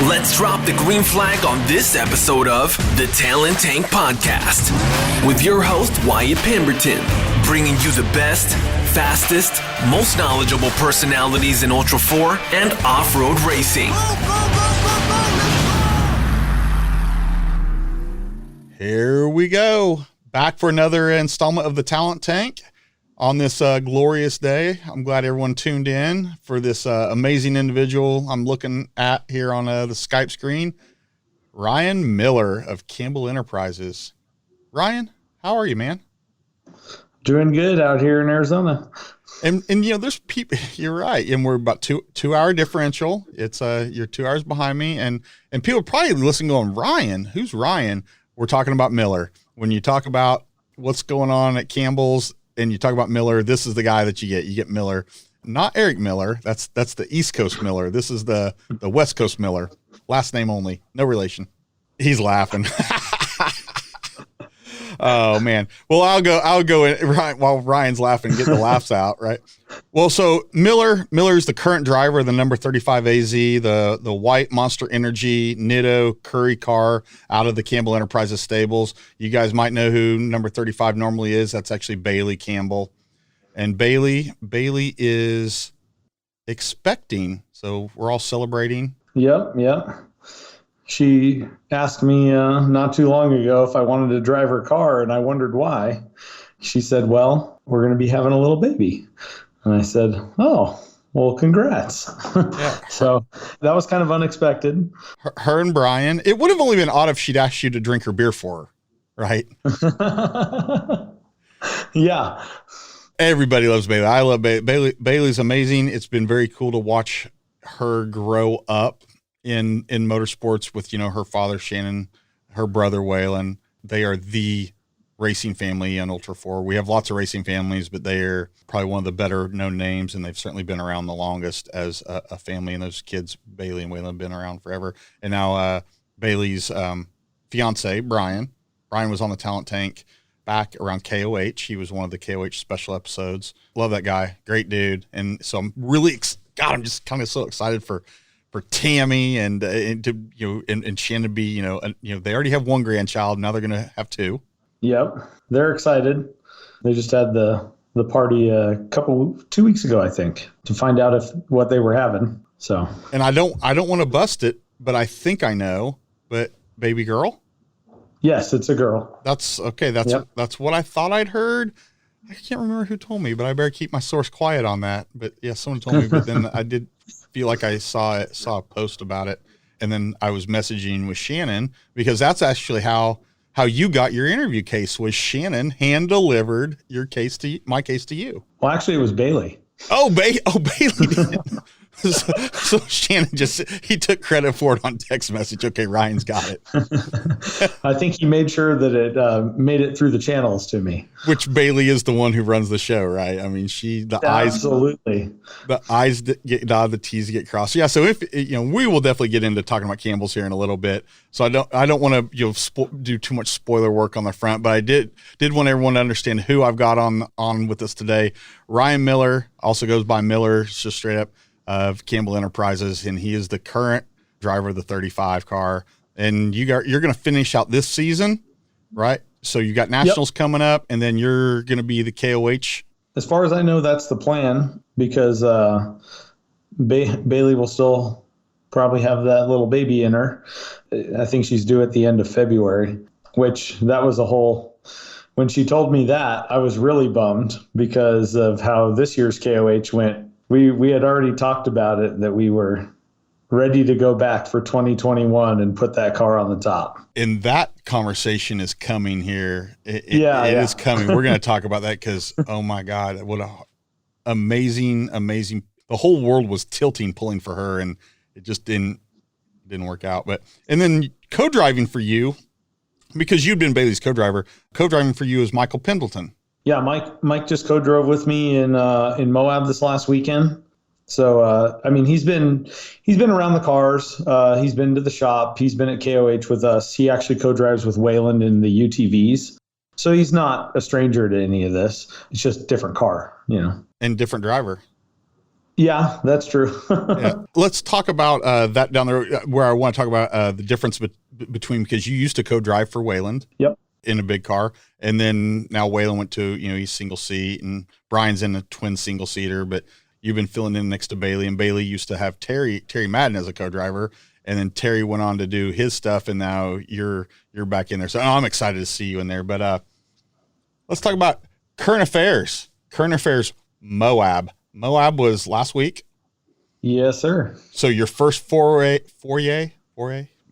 Let's drop the green flag on this episode of the Talent Tank Podcast with your host, Wyatt Pemberton, bringing you the best, fastest, most knowledgeable personalities in Ultra4 and off-road racing. Here we go. Back for another installment of the Talent Tank on this glorious day. I'm glad everyone tuned in for this amazing individual I'm looking at here on the Skype screen. Ryan Miller of Campbell Enterprises. Ryan, how are you, man? Doing good out here in Arizona. And you know, there's people, you're right. And we're about two hour differential. It's you're 2 hours behind me. And people probably listening going, Ryan, who's Ryan? We're talking about Miller. When you talk about what's going on at Campbell's and you talk about Miller, this is the guy that you get. You get Miller, not Eric Miller. That's the East Coast Miller. This is the West Coast Miller. Last name only, no relation. He's laughing. Oh man. Well, I'll go in, right, while Ryan's laughing, get the laughs out, right? Well, so Miller's the current driver of the number 35 AZ, the white Monster Energy Nitto Curry car out of the Campbell Enterprises stables. You guys might know who number 35 normally is. That's actually Bailey Campbell. And Bailey is expecting. So we're all celebrating. Yep. She asked me not too long ago if I wanted to drive her car, and I wondered why. She said, well, we're going to be having a little baby. And I said, oh, well, congrats. Yeah. So that was kind of unexpected. Her and Brian, it would have only been odd if she'd asked you to drink her beer for her, right? Yeah. Everybody loves Bailey. I love Bailey. Bailey's amazing. It's been very cool to watch her grow up in motorsports with, you know, her father, Shannon, her brother, Weyland. They are the racing family in Ultra4. We have lots of racing families, but they are probably one of the better known names, and they've certainly been around the longest as a family. And those kids, Bailey and Weyland, have been around forever. And now Bailey's fiance, Brian was on the Talent Tank back around KOH. He was one of the KOH special episodes. Love that guy. Great dude. And so I'm really, I'm just kind of so excited for Tammy and to, you know, and Shannon to be, you know, they already have one grandchild. Now they're going to have two. Yep. They're excited. They just had the party 2 weeks ago, I think, to find out what they were having. So, and I don't want to bust it, but I think I know, but baby girl. Yes, it's a girl. That's okay. That's what I thought I'd heard. I can't remember who told me, but I better keep my source quiet on that. But yeah, someone told me, but then I did feel like I saw a post about it. And then I was messaging with Shannon because that's actually how you got your interview case, was Shannon hand delivered my case to you. Well, actually it was Bailey. Bailey did. So Shannon he took credit for it on text message. Okay, Ryan's got it. I think he made sure that it made it through the channels to me. Which Bailey is the one who runs the show, right? I mean, absolutely. The I's get dotted, the T's get crossed. Yeah. So if we will definitely get into talking about Campbell's here in a little bit. So I don't want to do too much spoiler work on the front, but I did want everyone to understand who I've got on with us today. Ryan Miller also goes by Miller, just straight up, of Campbell Enterprises, and he is the current driver of the 35 car. And you're going to finish out this season, right? So you got nationals coming up, and then you're going to be the KOH. As far as I know, that's the plan, because Bailey will still probably have that little baby in her. I think she's due at the end of February, which that was when she told me that, I was really bummed because of how this year's KOH went. We had already talked about it, that we were ready to go back for 2021 and put that car on the top. And that conversation is coming here. It is coming. We're going to talk about that because, oh my God, what a amazing. The whole world was pulling for her, and it just didn't work out. And then co-driving for you, because you'd been Bailey's co-driving for you is Michael Pendleton. Yeah, Mike just co-drove with me in Moab this last weekend. So I mean, he's been around the cars. He's been to the shop. He's been at KOH with us. He actually co-drives with Weyland in the UTVs. So he's not a stranger to any of this. It's just different car, you know. And different driver. Yeah, that's true. Yeah. Let's talk about that down there, where I want to talk about the difference between, because you used to co-drive for Weyland. Yep. In a big car, and then now Weyland went to, he's single seat, and Brian's in a twin single seater, but you've been filling in next to Bailey, and Bailey used to have Terry Madden as a co-driver, and then Terry went on to do his stuff, and now you're back in there. So I'm excited to see you in there. But let's talk about current affairs. Moab was last week. Yes, sir. So your first foray, man,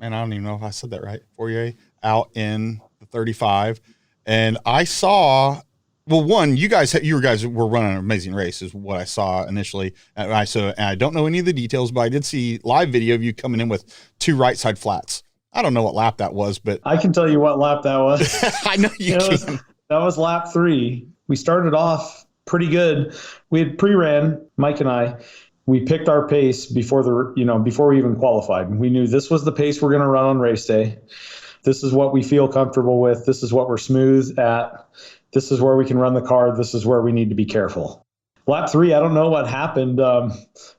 I don't even know if I said that right. Foray out in the 35. And I saw, well, one, you guys were running an amazing race is what I saw initially. And I don't know any of the details, but I did see live video of you coming in with 2 right side flats. I don't know what lap that was, but I can tell you what lap that was. I know you can. That was lap 3. We started off pretty good. We had pre-ran, Mike and I. We picked our pace before we even qualified. We knew this was the pace we're going to run on race day. This is what we feel comfortable with. This is what we're smooth at. This is where we can run the car. This is where we need to be careful. Lap 3, I don't know what happened.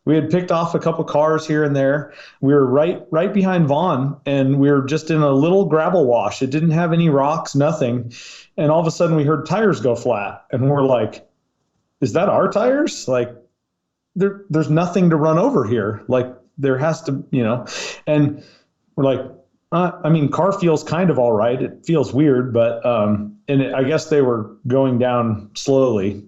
We had picked off a couple cars here and there. We were right behind Vaughn, and we were just in a little gravel wash. It didn't have any rocks, nothing. And all of a sudden we heard tires go flat, and we're like, is that our tires? Like, there's nothing to run over here. Like, there has to, and we're like, car feels kind of all right. It feels weird, but I guess they were going down slowly.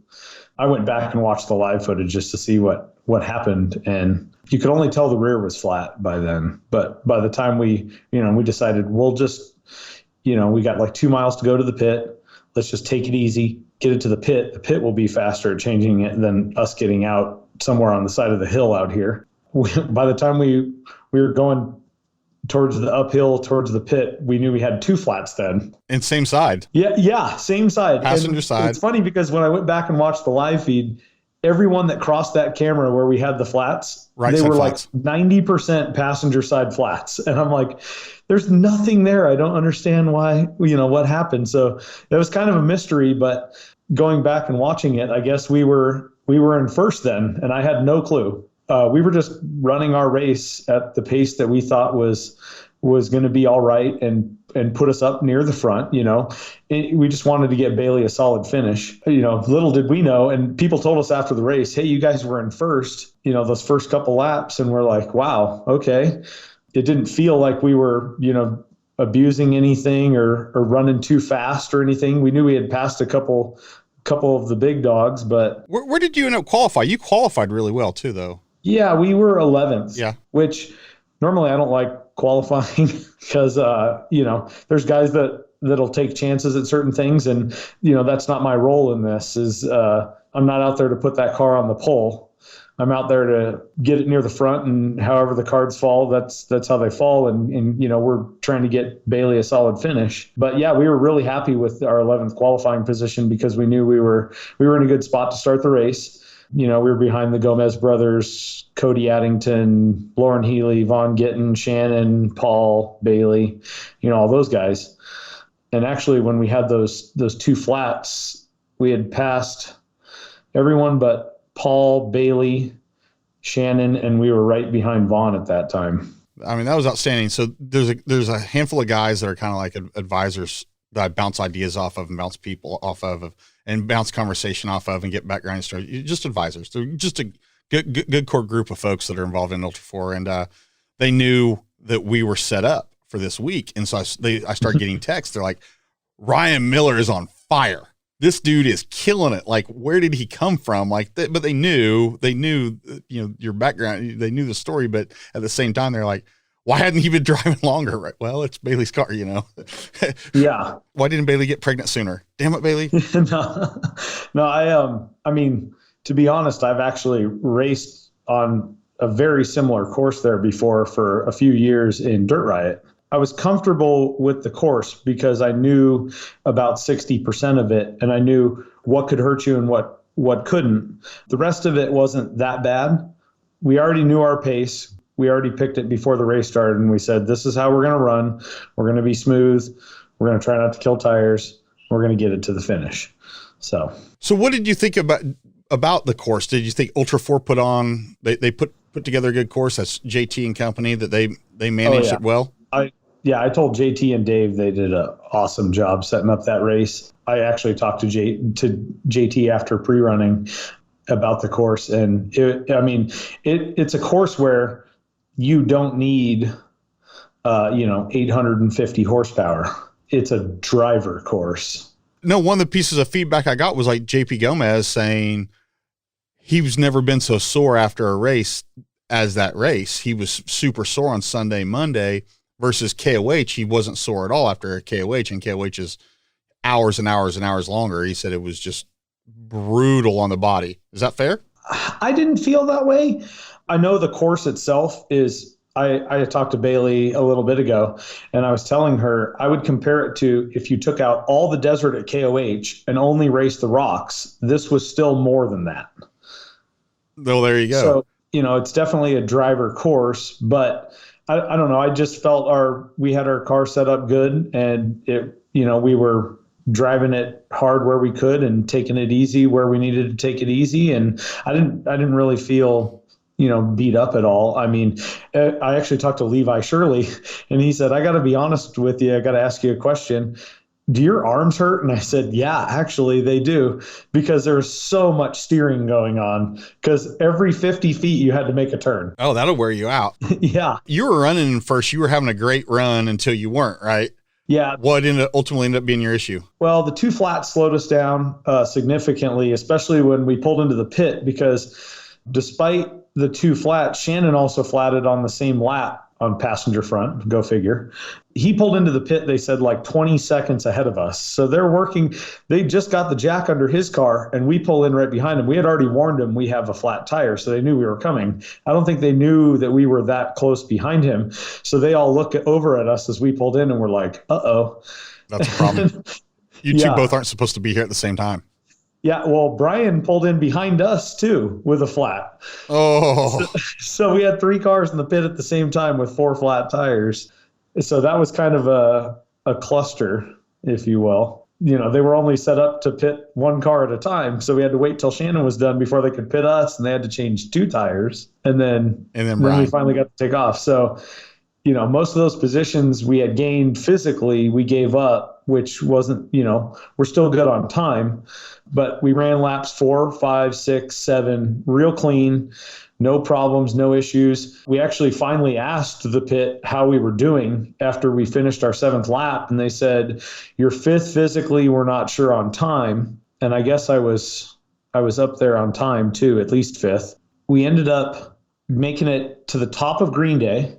I went back and watched the live footage just to see what happened, and you could only tell the rear was flat by then. But by the time we decided we'll just, we got like 2 miles to go to the pit. Let's just take it easy, get it to the pit. The pit will be faster at changing it than us getting out somewhere on the side of the hill out here. By the time we were going towards the uphill, towards the pit, we knew we had 2 flats then. And same side. Yeah, same side. Passenger side. It's funny because when I went back and watched the live feed, everyone that crossed that camera where we had the flats, they were flats. Like 90% passenger side flats. And I'm like, there's nothing there. I don't understand why, what happened. So it was kind of a mystery, but going back and watching it, I guess we were in first then, and I had no clue. We were just running our race at the pace that we thought was going to be all right and put us up near the front. We just wanted to get Bailey a solid finish. Little did we know, and people told us after the race, hey, you guys were in first, those first couple laps. And we're like, wow, okay. It didn't feel like we were, abusing anything or running too fast or anything. We knew we had passed a couple of the big dogs, but where did you end up qualify? You qualified really well too, though. Yeah, we were 11th. Yeah. Which normally I don't like qualifying because, there's guys that'll take chances at certain things. And, that's not my role in this I'm not out there to put that car on the pole. I'm out there to get it near the front, and however the cards fall, that's how they fall. And we're trying to get Bailey a solid finish. But yeah, we were really happy with our 11th qualifying position because we knew we were in a good spot to start the race. We were behind the Gomez brothers, Cody Addington, Lauren Healy, Vaughn Gittin, Shannon, Paul, Bailey, all those guys. And actually, when we had those 2 flats, we had passed everyone but Paul, Bailey, Shannon, and we were right behind Vaughn at that time. I mean, that was outstanding. So there's a handful of guys that are kind of like advisors that I bounce ideas off of and bounce people off of and bounce conversation off of and get background stories. Just advisors. They're just a good core group of folks that are involved in Ultra4, and they knew that we were set up for this week. And so I started getting texts. They're like, Ryan Miller is on fire. This dude is killing it. Like, where did he come from? Like, but they knew, your background, they knew the story, but at the same time, they're like, why hadn't he been driving longer? Right. Well, it's Bailey's car, Yeah. Why didn't Bailey get pregnant sooner? Damn it, Bailey. No, to be honest, I've actually raced on a very similar course there before for a few years in Dirt Riot. I was comfortable with the course because I knew about 60% of it, and I knew what could hurt you and what couldn't. The rest of it wasn't that bad. We already knew our pace. We already picked it before the race started, and we said, this is how we're going to run. We're going to be smooth. We're going to try not to kill tires. We're going to get it to the finish. So what did you think about about the course? Did you think Ultra4 put on, they put together a good course? That's JT and company, that they managed it well? I told JT and Dave they did an awesome job setting up that race. I actually talked to JT after pre-running about the course, and it's a course where you don't need 850 horsepower. It's a driver course. No, one of the pieces of feedback I got was like JP Gomez saying he's never been so sore after a race as that race. He was super sore on Sunday, Monday, versus KOH. He wasn't sore at all after a KOH, and KOH is hours and hours and hours longer. He said it was just brutal on the body. Is that fair? I didn't feel that way. I know the course itself is, I talked to Bailey a little bit ago, and I was telling her I would compare it to if you took out all the desert at KOH and only raced the rocks, this was still more than that. Well, there you go. So, it's definitely a driver course, but I don't know. I just felt we had our car set up good, and we were driving it hard where we could and taking it easy where we needed to take it easy. And I didn't really feel, beat up at all. I mean, I actually talked to Levi Shirley, and he said, I got to be honest with you. I got to ask you a question. Do your arms hurt? And I said, yeah, actually they do, because there's so much steering going on, because every 50 feet you had to make a turn. Oh, that'll wear you out. Yeah. You were running in first. You were having a great run until you weren't, right? Yeah. What ultimately ended up being your issue? Well, the two flats slowed us down significantly, especially when we pulled into the pit, because despite the two flats, Shannon also flatted on the same lap on passenger front, go figure. He pulled into the pit, they said, like 20 seconds ahead of us. So they just got the jack under his car, and we pull in right behind him. We had already warned him we have a flat tire, so they knew we were coming. I don't think they knew that we were that close behind him. So they all look over at us as we pulled in, and we're like, uh-oh. That's a problem. You two both aren't supposed to be here at the same time. Yeah, well, Brian pulled in behind us, too, with a flat. Oh. So we had 3 cars in the pit at the same time with 4 flat tires. So that was kind of a cluster, if you will. They were only set up to pit 1 car at a time, so we had to wait till Shannon was done before they could pit us, and they had to change 2 tires. And then we finally got to take off. So, most of those positions we had gained physically, we gave up, which wasn't, we're still good on time. But we ran laps 4, 5, 6, 7, real clean, no problems, no issues. We actually finally asked the pit how we were doing after we finished our 7th lap, and they said, "You're 5th physically, we're not sure on time." And I guess I was up there on time too, at least 5th. We ended up making it to the top of Green Day,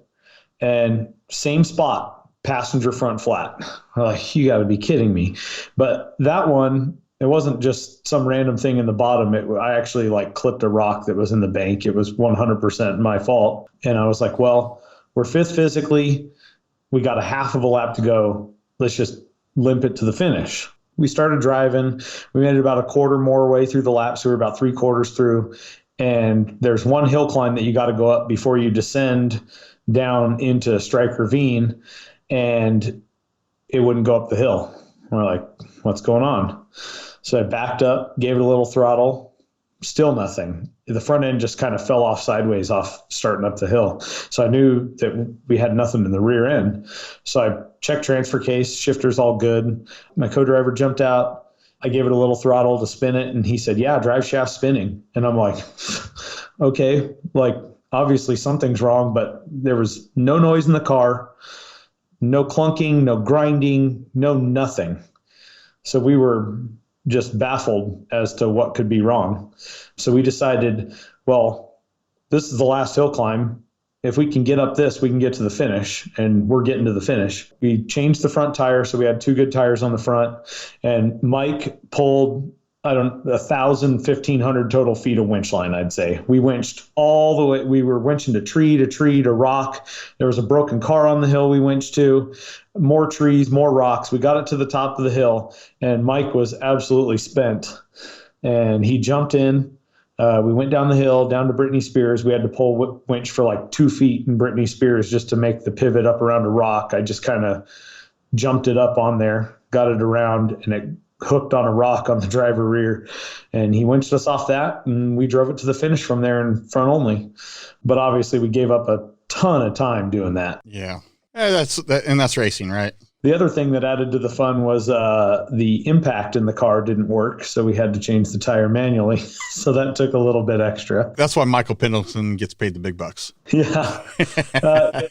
and same spot, passenger front flat. Like, you got to be kidding me. But that one, it wasn't just some random thing in the bottom. I actually clipped a rock that was in the bank. It was 100% my fault. And I was like, well, we're 5th physically. We got a half of a lap to go. Let's just limp it to the finish. We started driving. We made it about a quarter more way through the lap. So we were about 3/4 through. And there's one hill climb that you got to go up before you descend down into Strike Ravine. And it wouldn't go up the hill. We're like, what's going on? So I backed up, gave it a little throttle, still nothing. The front end just kind of fell off sideways off starting up the hill. So I knew that we had nothing in the rear end. So I checked transfer case, shifter's all good. My co-driver jumped out. I gave it a little throttle to spin it, and he said, yeah, drive shaft spinning. And I'm like, okay, obviously something's wrong, but there was no noise in the car, no clunking, no grinding, no nothing. So we were just baffled as to what could be wrong. So we decided, well, this is the last hill climb. If we can get up this, we can get to the finish, and we're getting to the finish. We changed the front tire, so we had 2 good tires on the front, and Mike pulled, 1,000, 1,500 total feet of winch line, I'd say. We winched all the way. We were winching to tree to rock. There was a broken car on the hill we winched to. More trees, more rocks. We got it to the top of the hill, and Mike was absolutely spent. And he jumped in. We went down the hill, down to Brittany Spears. We had to pull winch for 2 feet in Brittany Spears just to make the pivot up around a rock. I just kind of jumped it up on there, got it around, and it hooked on a rock on the driver rear, and he winched us off that, and we drove it to the finish from there in front only. But obviously we gave up a ton of time doing that. Yeah. That's racing, right? The other thing that added to the fun was the impact in the car didn't work, so we had to change the tire manually. So that took a little bit extra. That's why Michael Pendleton gets paid the big bucks. Yeah.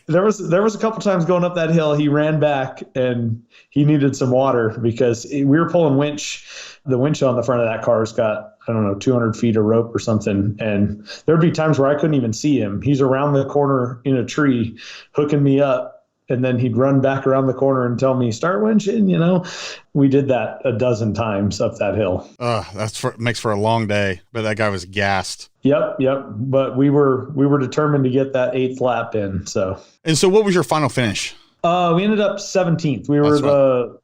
There was a couple times going up that hill, he ran back and he needed some water because we were pulling winch. The winch on the front of that car's got, I don't know, 200 feet of rope or something. And there'd be times where I couldn't even see him. He's around the corner in a tree hooking me up. And then he'd run back around the corner and tell me, start winching, We did that a dozen times up that hill. Makes for a long day, but that guy was gassed. Yep. But we were determined to get that 8th lap in. And so what was your final finish? We ended up 17th. We were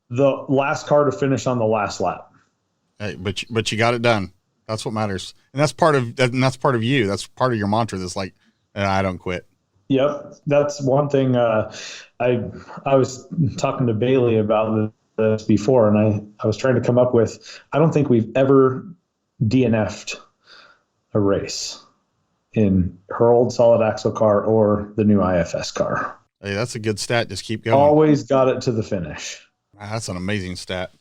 the last car to finish on the last lap. Hey, but you got it done. That's what matters. And that's part of you. That's part of your mantra. That's like, I don't quit. Yep. That's one thing. I was talking to Bailey about this before, and I was trying to come up with, I don't think we've ever DNF'd a race in her old solid axle car or the new IFS car. Hey, that's a good stat. Just keep going. Always got it to the finish. That's an amazing stat.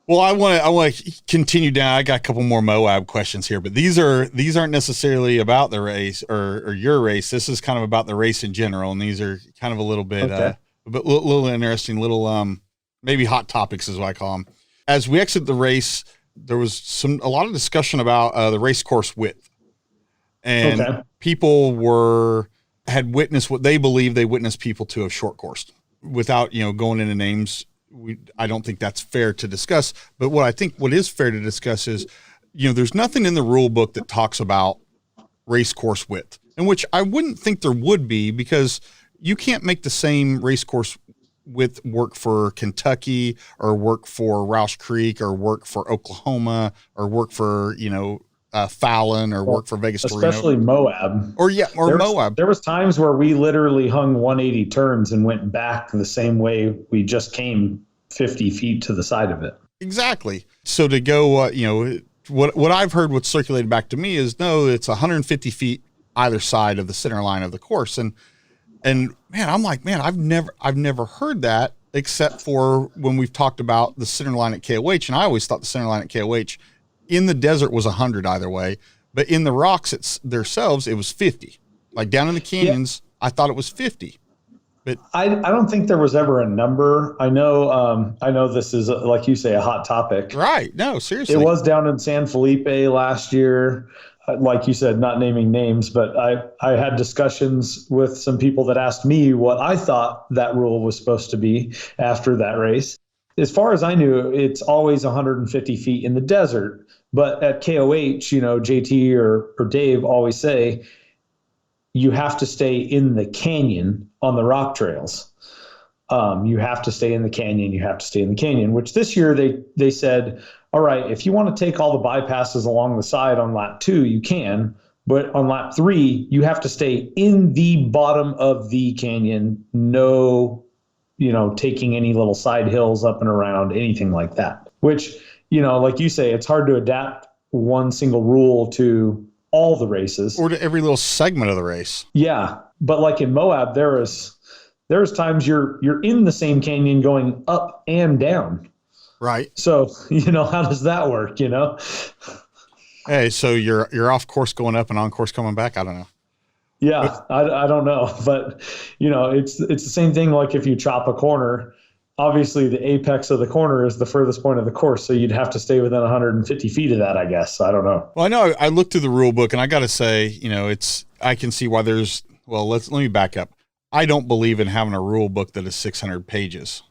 Well, I want to continue down. I got a couple more Moab questions here, but these aren't necessarily about the race or your race. This is kind of about the race in general, and these are kind of a little bit little interesting, little maybe hot topics is what I call them. As we exit the race, there was a lot of discussion about the race course width, and people had witnessed what they believe they witnessed people to have short coursed without going into names. I don't think that's fair to discuss, but what is fair to discuss is, there's nothing in the rule book that talks about race course width, in which I wouldn't think there would be, because you can't make the same race course width work for Kentucky or work for Roush Creek or work for Oklahoma or work for, Fallon or work for Vegas, especially Moab Moab. There was times where we literally hung 180 turns and went back the same way we just came 50 feet to the side of it. Exactly. So to go, what I've heard, what's circulated back to me is, no, it's 150 feet either side of the center line of the course. And man, I'm like, I've never heard that, except for when we've talked about the center line at KOH. And I always thought the center line at KOH in the desert was 100 either way, but in the rocks themselves, it was 50. Like down in the canyons, I thought it was 50. But I don't think there was ever a number. I know this is, like you say, a hot topic. Right. No, seriously. It was down in San Felipe last year. Like you said, not naming names, but I had discussions with some people that asked me what I thought that rule was supposed to be after that race. As far as I knew, it's always 150 feet in the desert. But at KOH, JT or Dave always say, you have to stay in the canyon on the rock trails. You have to stay in the canyon. You have to stay in the canyon, which this year they said, all right, if you want to take all the bypasses along the side on lap 2, you can. But on lap 3, you have to stay in the bottom of the canyon. No, taking any little side hills up and around, anything like that, which, like you say, it's hard to adapt one single rule to all the races or to every little segment of the race. Yeah. But like in Moab, there's times you're in the same canyon going up and down. Right. So, how does that work, Hey, so you're off course going up and on course coming back. I don't know. Yeah, I don't know, but it's the same thing. Like if you chop a corner, obviously the apex of the corner is the furthest point of the course. So you'd have to stay within 150 feet of that, I guess. I don't know. Well, I know I looked through the rule book and I got to say, I can see why let me back up. I don't believe in having a rule book that is 600 pages.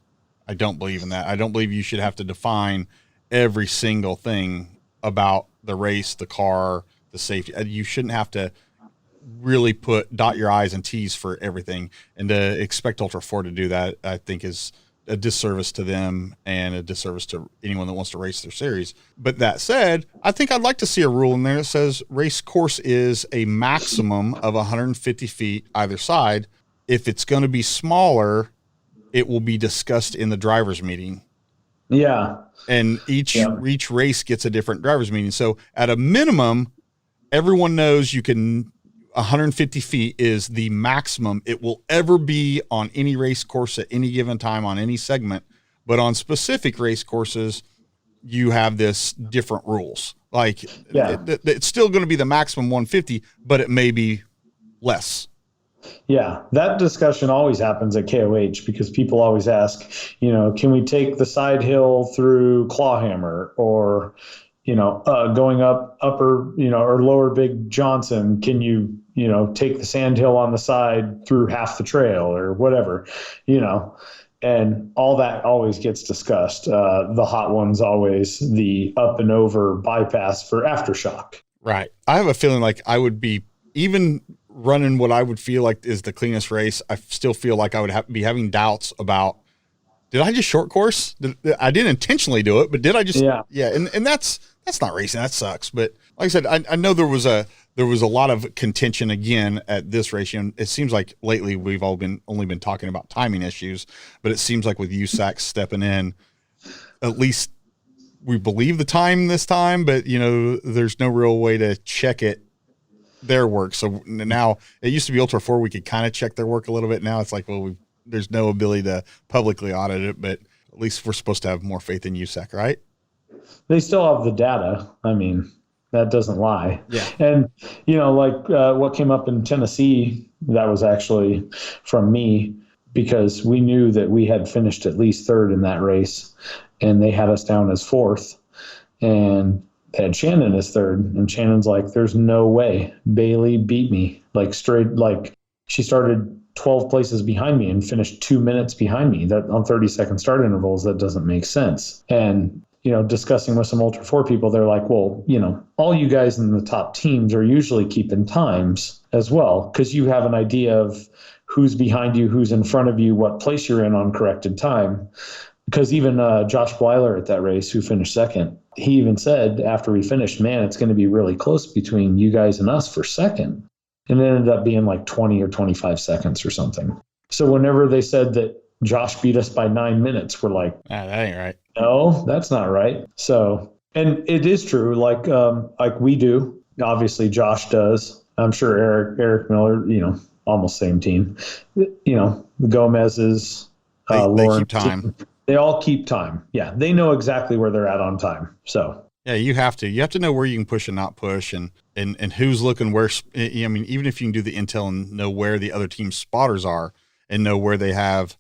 I don't believe in that. I don't believe you should have to define every single thing about the race, the car, the safety. You shouldn't have to really dot your I's and T's for everything. And to expect Ultra4 to do that, I think is a disservice to them and a disservice to anyone that wants to race their series. But that said, I think I'd like to see a rule in there that says race course is a maximum of 150 feet either side. If it's going to be smaller, it will be discussed in the driver's meeting. Yeah. And each race gets a different driver's meeting. So at a minimum, everyone knows 150 feet is the maximum it will ever be on any race course at any given time on any segment. But on specific race courses, you have this different rules. Like it's still going to be the maximum 150, but it may be less. Yeah, that discussion always happens at KOH because people always ask, can we take the side hill through Clawhammer, or, going up upper, or lower Big Johnson? Can you, take the sand hill on the side through half the trail or whatever, and all that always gets discussed. The hot one's always the up and over bypass for aftershock. Right. I have a feeling like I would be even running what I would feel like is the cleanest race. I still feel like I would be having doubts about, did I just short course? I didn't intentionally do it, but did I just, And that's not racing. That sucks. But like I said, I know there was a lot of contention again at this race. It seems like lately we've only been talking about timing issues, but it seems like with USAC stepping in, at least we believe the time this time, but there's no real way to check their work. So now it used to be Ultra4, we could kind of check their work a little bit. Now it's like, well, there's no ability to publicly audit it, but at least we're supposed to have more faith in USAC, right? They still have the data. I mean, that doesn't lie. Yeah. And, what came up in Tennessee, that was actually from me, because we knew that we had finished at least third in that race, and they had us down as fourth. And they had Shannon as third, and Shannon's like, there's no way Bailey beat me. She started 12 places behind me and finished 2 minutes behind me. That on 30-second start intervals, that doesn't make sense. And, discussing with some Ultra4 people, they're like, well, all you guys in the top teams are usually keeping times as well, because you have an idea of who's behind you, who's in front of you, what place you're in on corrected time. Because even Josh Bleiler at that race, who finished second, he even said after we finished, man, it's going to be really close between you guys and us for second. And it ended up being like 20 or 25 seconds or something. So whenever they said that Josh beat us by 9 minutes, we're like, that ain't right. No, that's not right. So, and it is true, like we do. Obviously, Josh does. I'm sure Eric Miller, almost same team. The Gomez's, they keep time. They all keep time. Yeah, they know exactly where they're at on time. So yeah, you have to know where you can push and not push, and who's looking where. I mean, even if you can do the intel and know where the other team's spotters are and know where they have,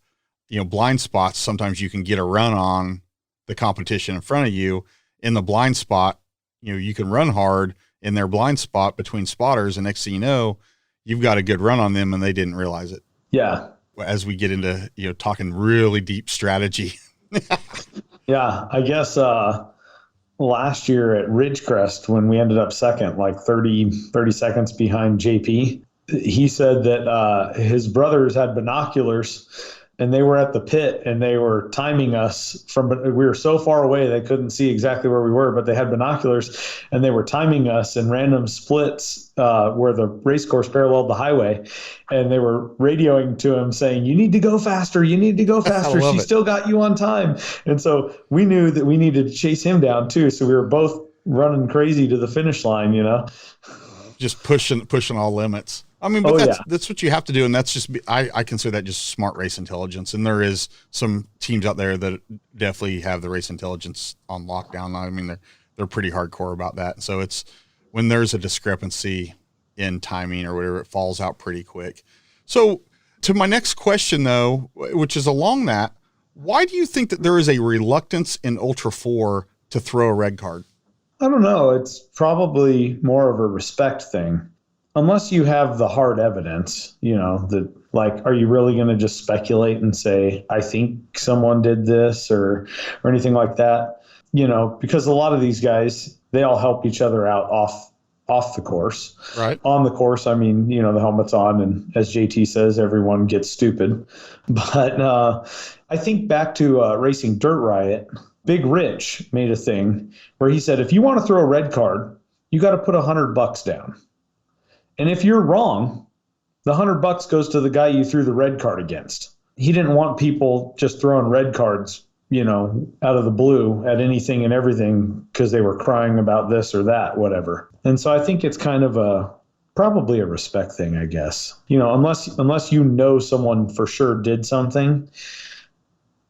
blind spots. Sometimes you can get a run on the competition in front of you in the blind spot. You can run hard in their blind spot between spotters, and next thing you know, you've got a good run on them, and they didn't realize it. Yeah. As we get into, talking really deep strategy. Yeah. I guess, last year at Ridgecrest, when we ended up second, like 30 seconds behind JP, he said that, his brothers had binoculars and they were at the pit and they were timing us we were so far away they couldn't see exactly where we were, but they had binoculars and they were timing us in random splits where the race course paralleled the highway, and they were radioing to him saying, you need to go faster, she still got you on time. And so we knew that we needed to chase him down too, so we were both running crazy to the finish line, just pushing all limits. I mean, but that's what you have to do. And that's just, I consider that just smart race intelligence. And there is some teams out there that definitely have the race intelligence on lockdown. I mean, they're pretty hardcore about that. So it's when there's a discrepancy in timing or whatever, it falls out pretty quick. So to my next question though, which is along that, why do you think that there is a reluctance in Ultra4 to throw a red card? I don't know. It's probably more of a respect thing. Unless you have the hard evidence, that like, are you really going to just speculate and say, I think someone did this or anything like that? Because a lot of these guys, they all help each other out off the course. Right. On the course, I mean, the helmet's on, and as JT says, everyone gets stupid. But I think back to Racing Dirt Riot, Big Rich made a thing where he said, if you want to throw a red card, you got to put $100 down. And if you're wrong, the $100 goes to the guy you threw the red card against. He didn't want people just throwing red cards, out of the blue at anything and everything because they were crying about this or that, whatever. And so I think it's kind of probably a respect thing, I guess. Unless someone for sure did something,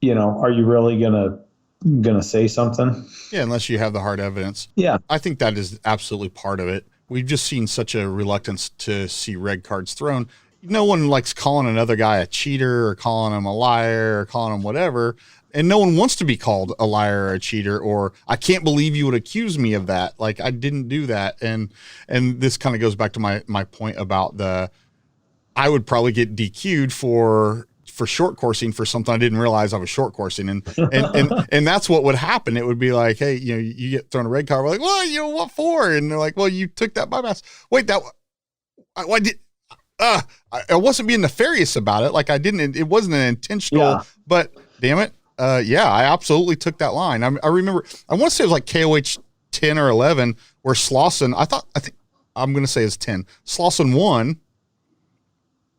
are you really gonna say something? Yeah, unless you have the hard evidence. Yeah. I think that is absolutely part of it. We've just seen such a reluctance to see red cards thrown. No one likes calling another guy a cheater or calling him a liar or calling him whatever. And no one wants to be called a liar or a cheater, or I can't believe you would accuse me of that. Like, I didn't do that. And this kind of goes back to my point about I would probably get DQ'd for short coursing for something I didn't realize I was short coursing. And that's what would happen. It would be like, hey, you get thrown a red card. We're like, well, what for? And they're like, well, you took that bypass. Wait, I wasn't being nefarious about it. Like, it wasn't an intentional, but damn it. I absolutely took that line. I remember, I want to say it was like KOH 10 or 11 where Slauson, I think I'm going to say it's 10. Slauson won.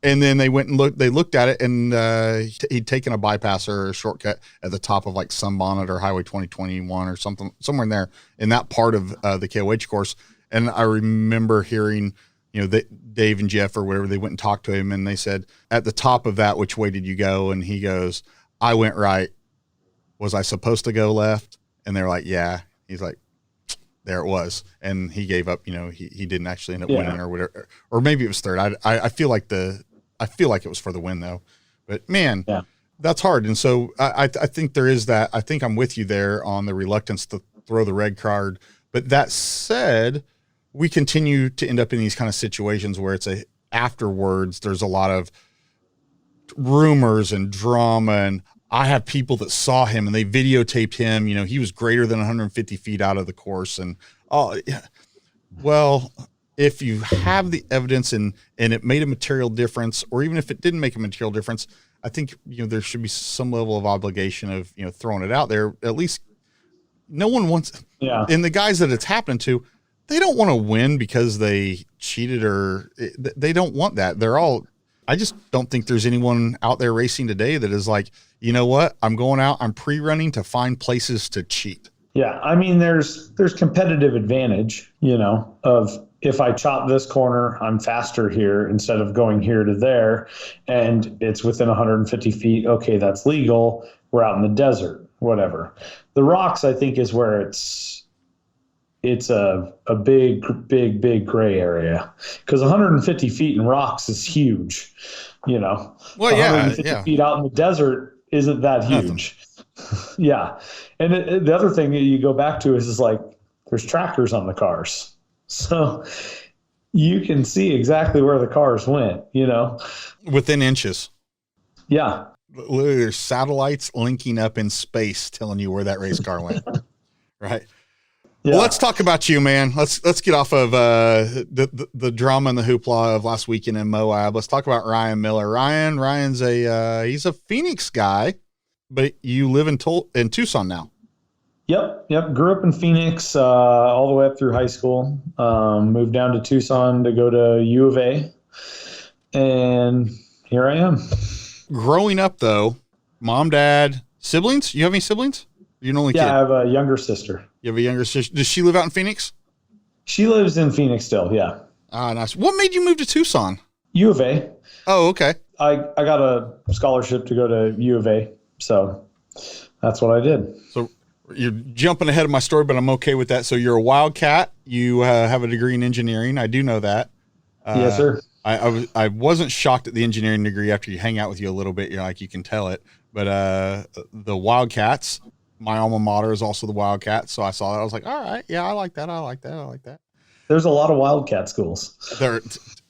And then they went and looked at it, and he'd taken a bypass or a shortcut at the top of like Sunbonnet or Highway 2021 or something, somewhere in there in that part of the KOH course. And I remember hearing, Dave and Jeff or whatever, they went and talked to him, and they said, at the top of that, which way did you go? And he goes, I went right. Was I supposed to go left? And they're like, yeah. He's like, there it was. And he gave up, he didn't actually end up winning or whatever, or maybe it was third. I feel like it was for the win though, but man, that's hard. And so I think there is that. I think I'm with you there on the reluctance to throw the red card. But that said, we continue to end up in these kind of situations where afterwards, there's a lot of rumors and drama. And I have people that saw him and they videotaped him, he was greater than 150 feet out of the course. And, if you have the evidence and it made a material difference, or even if it didn't make a material difference, I think, there should be some level of obligation of, throwing it out there. At least no one wants, and the guys that it's happened to, they don't want to win because they cheated or they don't want that. I just don't think there's anyone out there racing today that is like, you know what, I'm going out, I'm pre-running to find places to cheat. Yeah. I mean, there's competitive advantage, of if I chop this corner, I'm faster here instead of going here to there, and it's within 150 feet. Okay, that's legal. We're out in the desert, whatever. The rocks, I think, is where it's a big gray area, because 150 feet in rocks is huge, Well, 150 feet out in the desert isn't that huge. Yeah. And the other thing that you go back to is like, there's trackers on the cars. So you can see exactly where the cars went, Within inches. Yeah. Literally, there's satellites linking up in space telling you where that race car went. Right. Yeah. Well, let's talk about you, man. Let's get off of the drama and the hoopla of last weekend in Moab. Let's talk about Ryan Miller. Ryan's he's a Phoenix guy, but you live in Tucson now. Yep. Grew up in Phoenix all the way up through high school. Moved down to Tucson to go to U of A, and here I am. Growing up, though, mom, dad, siblings? You have any siblings? You're an only kid? I have a younger sister. You have a younger sister. Does she live out in Phoenix? She lives in Phoenix still, yeah. Ah, nice. What made you move to Tucson? U of A. Oh, okay. I got a scholarship to go to U of A, so that's what I did. So you're jumping ahead of my story, but I'm okay with that. So you're a Wildcat. You have a degree in engineering. I do know that. Yes, sir. I wasn't shocked at the engineering degree after you hang out with you a little bit. You're like, you can tell it. But the Wildcats, my alma mater is also the Wildcats. So I saw that. I was like, all right, yeah, I like that. There's a lot of Wildcat schools.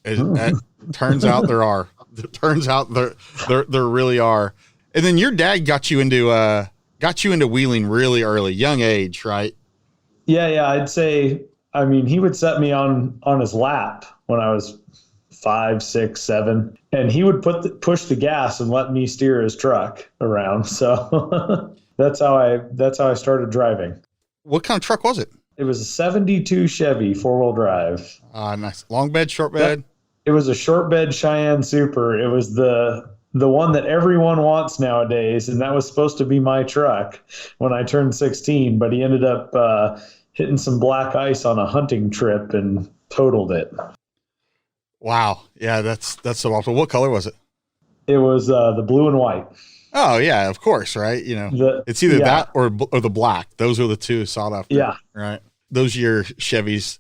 It turns out there are. It turns out there really are. And then your dad got you into wheeling really early, young age, right? Yeah. I'd say, he would set me on his lap when I was 5, 6, 7, and he would push the gas and let me steer his truck around. So that's how I started driving. What kind of truck was it? It was a 72 Chevy 4-wheel drive. Nice. Long bed, short bed? It was a short bed Cheyenne Super. It was the the one that everyone wants nowadays, and that was supposed to be my truck when I turned 16, but he ended up hitting some black ice on a hunting trip and totaled it. Wow. Yeah, that's so awful. What color was it? It was the blue and white. Oh yeah, of course, right? It's either that or the black. Those are the two sought after. Yeah. Right. Those year Chevys,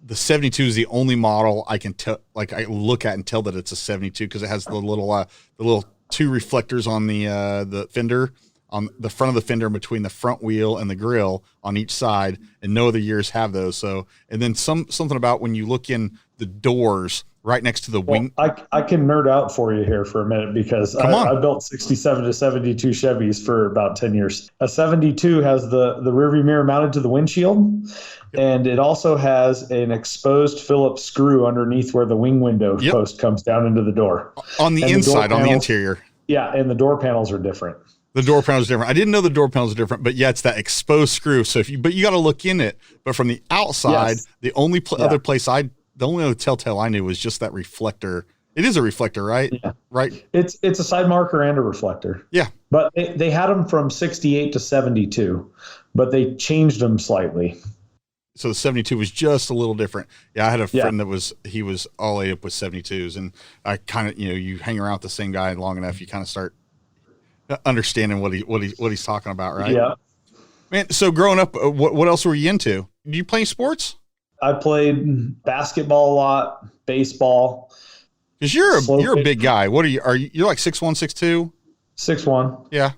the 72 is the only model I can tell, like I look at and tell that it's a 72 because it has the little two reflectors on the fender, on the front of the fender between the front wheel and the grill on each side, and no other years have those. So, and then something about when you look in the doors right next to the wing. I can nerd out for you here for a minute because I built 67 to 72 Chevys for about 10 years. A 72 has the rearview mirror mounted to the windshield. Yep. And it also has an exposed Phillips screw underneath where the wing window post comes down into the door. On the inside, on the interior. Yeah, and the door panels are different. The door panels are different. I didn't know the door panels are different, but yeah, it's that exposed screw. So but you got to look in it. But from the outside, the only other place the only other telltale I knew was just that reflector. It is a reflector, right? Yeah. Right. It's a side marker and a reflector. Yeah. But they had them from 68 to 72, but they changed them slightly. So the 72 was just a little different. Yeah, I had a friend he was all ate up with 72s, and I kind of, you hang around with the same guy long enough, you kind of start understanding what he's talking about, right? Yeah. Man, so growing up, what else were you into? Do you play sports? I played basketball a lot, baseball. Because you're a big guy. What are you? You're like 6'1", 6'2"? 6'1". Yeah.